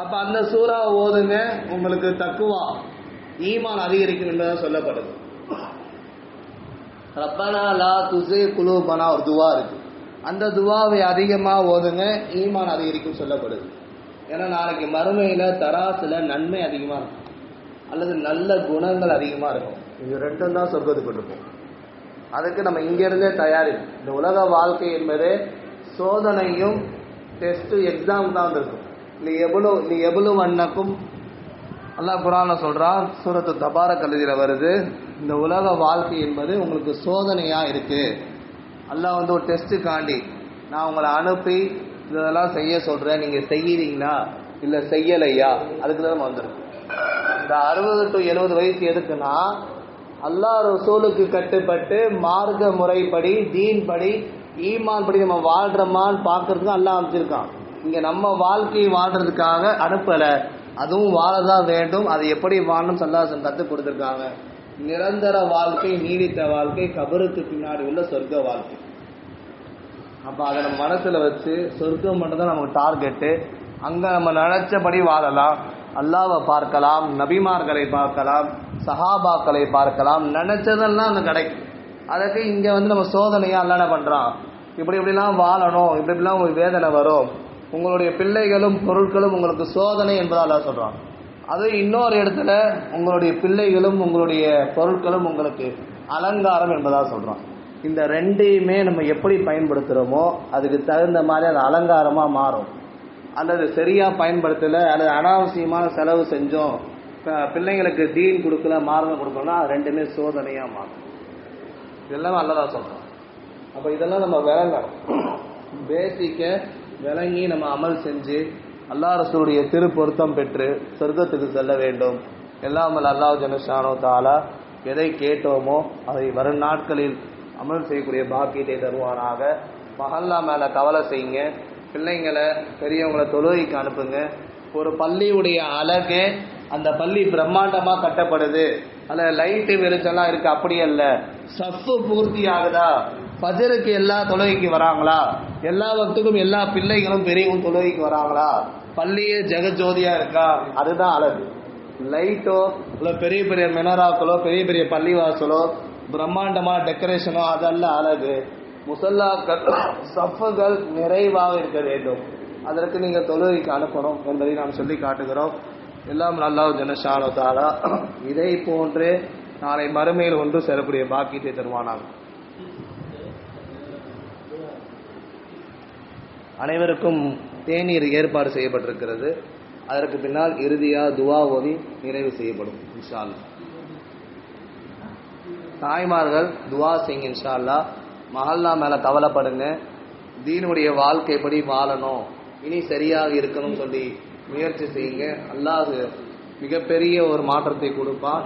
அப்ப அந்த சூறா ஓதுங்க, உங்களுக்கு தக்குவா ஈமான் அதிகரிக்கும் என்பதாக சொல்லப்படுது. ரப்பனா லா துஸி குலூபனா ஒரு துவா இருக்கு, அந்த துவாவை அதிகமா ஓதுங்க, ஈமான் அதிகரிக்கும் சொல்லப்படுது. ஏன்னா நாளைக்கு மறுமையில தராசுல நன்மை அதிகமா இருக்கும் அல்லது நல்ல குணங்கள் அதிகமா இருக்கும். இது ரெண்டும் தான் சொர்க்கத்துக்கு இருக்கும். அதுக்கு நம்ம இங்க இருந்தே தயாரிப்பு. இந்த உலக வாழ்க்கை என்பது சோதனையும் டெஸ்ட் எக்ஸாம் தான் இருக்கும். நீ எவ்வளவு வண்ணக்கும் அல்லாஹ் குர்ஆன்ல சொல்றான், சூரத்து தபாரக் கல்வியில வருது, இந்த உலக வாழ்க்கை என்பது உங்களுக்கு சோதனையா இருக்கு. அல்லாஹ் ஒரு டெஸ்ட்டுக்காண்டி நான் உங்களை அனுப்பி இதெல்லாம் செய்ய சொல்றேன், நீங்க செய்யறீங்களா இல்ல செய்யலையா, அதுக்கு தான் வந்துருக்கு. இந்த 60 to 70 வயசு எதுக்குன்னா, அல்லாஹ் ரசூலுக்கு கட்டுப்பட்டு மார்க்க முறைப்படி தீன் படி ஈமான் படி நம்ம வாழ்றோமான்னு பார்க்கறதுக்கு அல்லாஹ் அமைச்சிருக்கான். இங்க நம்ம வாழ்க்கையை வாழ்றதுக்காக அனுப்பல, அதுவும் வாழதான் வேண்டும். அது எப்படி வாழணும் ஸல்லல்லாஹு கற்றுக் கொடுத்துருக்காங்க. நிரந்தர வாழ்க்கை, நீடித்த வாழ்க்கை, கபருக்கு பின்னாடி உள்ள சொர்க்க வாழ்க்கை. அப்ப அதை நம்ம மனசுல வச்சு சொர்க்கம் மட்டும் தான் நமக்கு டார்கெட்டு. அங்க நம்ம நினைச்சபடி வாழலாம், அல்லாஹ்வை பார்க்கலாம், நபிமார்களை பார்க்கலாம், சஹாபாக்களை பார்க்கலாம், நினைச்சதெல்லாம் அங்க கிடைக்கும். அதுக்கு இங்க நம்ம சோதனையா அல்லாஹ் என்ன பண்றான், இப்படிலாம் வாழணும், இப்படிலாம் உங்களுக்கு வேதனை வரும், உங்களுடைய பிள்ளைகளும் பொருட்களும் உங்களுக்கு சோதனை என்பதாக அல்லாஹ் சொல்றான். அது இன்னொரு இடத்துல உங்களுடைய பிள்ளைகளும் உங்களுடைய பொருட்களும் உங்களுக்கு அலங்காரம் என்பதாக சொல்றான். இந்த ரெண்டையுமே நம்ம எப்படி பயன்படுத்துகிறோமோ அதுக்கு தகுந்த மாதிரி அது அலங்காரமாக மாறும். அல்லது சரியாக பயன்படுத்தலை அல்லது அனாவசியமான செலவு செஞ்சோம், பிள்ளைங்களுக்கு தீன் கொடுக்கல மார்க்கம் கொடுக்கணும்னா அது ரெண்டுமே சோதனையாக மாறும். இதெல்லாம் நல்லதாக சொல்கிறோம். அப்போ இதெல்லாம் நம்ம விளங்கணும், பேசிக்க விளங்கி நம்ம அமல் செஞ்சு அல்லாஹ் ரசூலுடைய திருப்பொருத்தம் பெற்று சொர்க்கத்துக்கு செல்ல வேண்டும். எல்லாம் அல்லாஹ் ஜல்லஷானு தஆலா எதை கேட்டோமோ அதை வரும் நாட்களில் அமல் செய்யக்கூடிய பாக்கியத்தை தருவானாக. மஹல்லா மேலே கவலை செய்யுங்க, பிள்ளைங்களை பெரியவங்களை தொழுகைக்கு அனுப்புங்க. ஒரு பள்ளியுடைய அழகு, அந்த பள்ளி பிரம்மாண்டமாக கட்டப்படுது, அதில் லைட்டு வெளிச்சம்லாம் இருக்குது, அப்படி அல்ல. சஃப்பு பூர்த்தி ஆகுதா, ஃபஜருக்கு எல்லா தொழுகைக்கு வராங்களா, எல்லா வக்துக்கும் எல்லா பிள்ளைகளும் பெரியவங்க தொழுகைக்கு வராங்களா, பள்ளியே ஜெகஜோதியா இருக்கா, அதுதான் அழகு. லைட்டோ இல்லை பெரிய பெரிய மினராக்களோ பெரிய பெரிய பள்ளிவாசலோ பிரம்மாண்டமான டெக்கரேஷனோ அதல்ல அழகு. முசல்லாக்கள் சஃப்புகள் நிறைவாக இருக்க வேண்டும், அதற்கு நீங்கள் தொழுகைக்கு அனுப்பணும் என்பதை நாம் சொல்லி காட்டுகிறோம். எல்லாம் அல்லாஹ் ஜல்லஷானு தஆலா இதை போன்று நாளை மறுமையில் ஒன்று சேரக்கூடிய பாக்கியத்தை தருவானாக. அனைவருக்கும் தேநீர் ஏற்பாடு செய்யப்பட்டிருக்கிறது. அதற்கு பின்னால் இறுதியாக துவா ஓதி நிறைவு செய்யப்படும் இன்ஷா அல்லாஹ். தாய்மார்கள் துவா செய்யுங்க இன்ஷா அல்லாஹ். மஹல்லா மேலே கவலைப்படுங்க, தீனுடைய வாழ்க்கைப்படி வாழணும், இனி சரியாக இருக்கணும்னு சொல்லி முயற்சி செய்யுங்க. அல்லாஹ் மிகப்பெரிய ஒரு மாற்றத்தை கொடுப்பான்.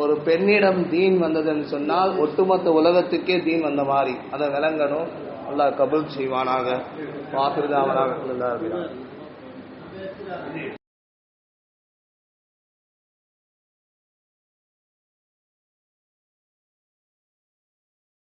ஒரு பெண்ணிடம் தீன் வந்ததுன்னு சொன்னால் ஒட்டுமொத்த உலகத்துக்கே தீன் வந்த மாதிரி அதை விளங்கணும். அல்லாஹ் கபூல் செய்வானாக. வாஹிர் தாவானா.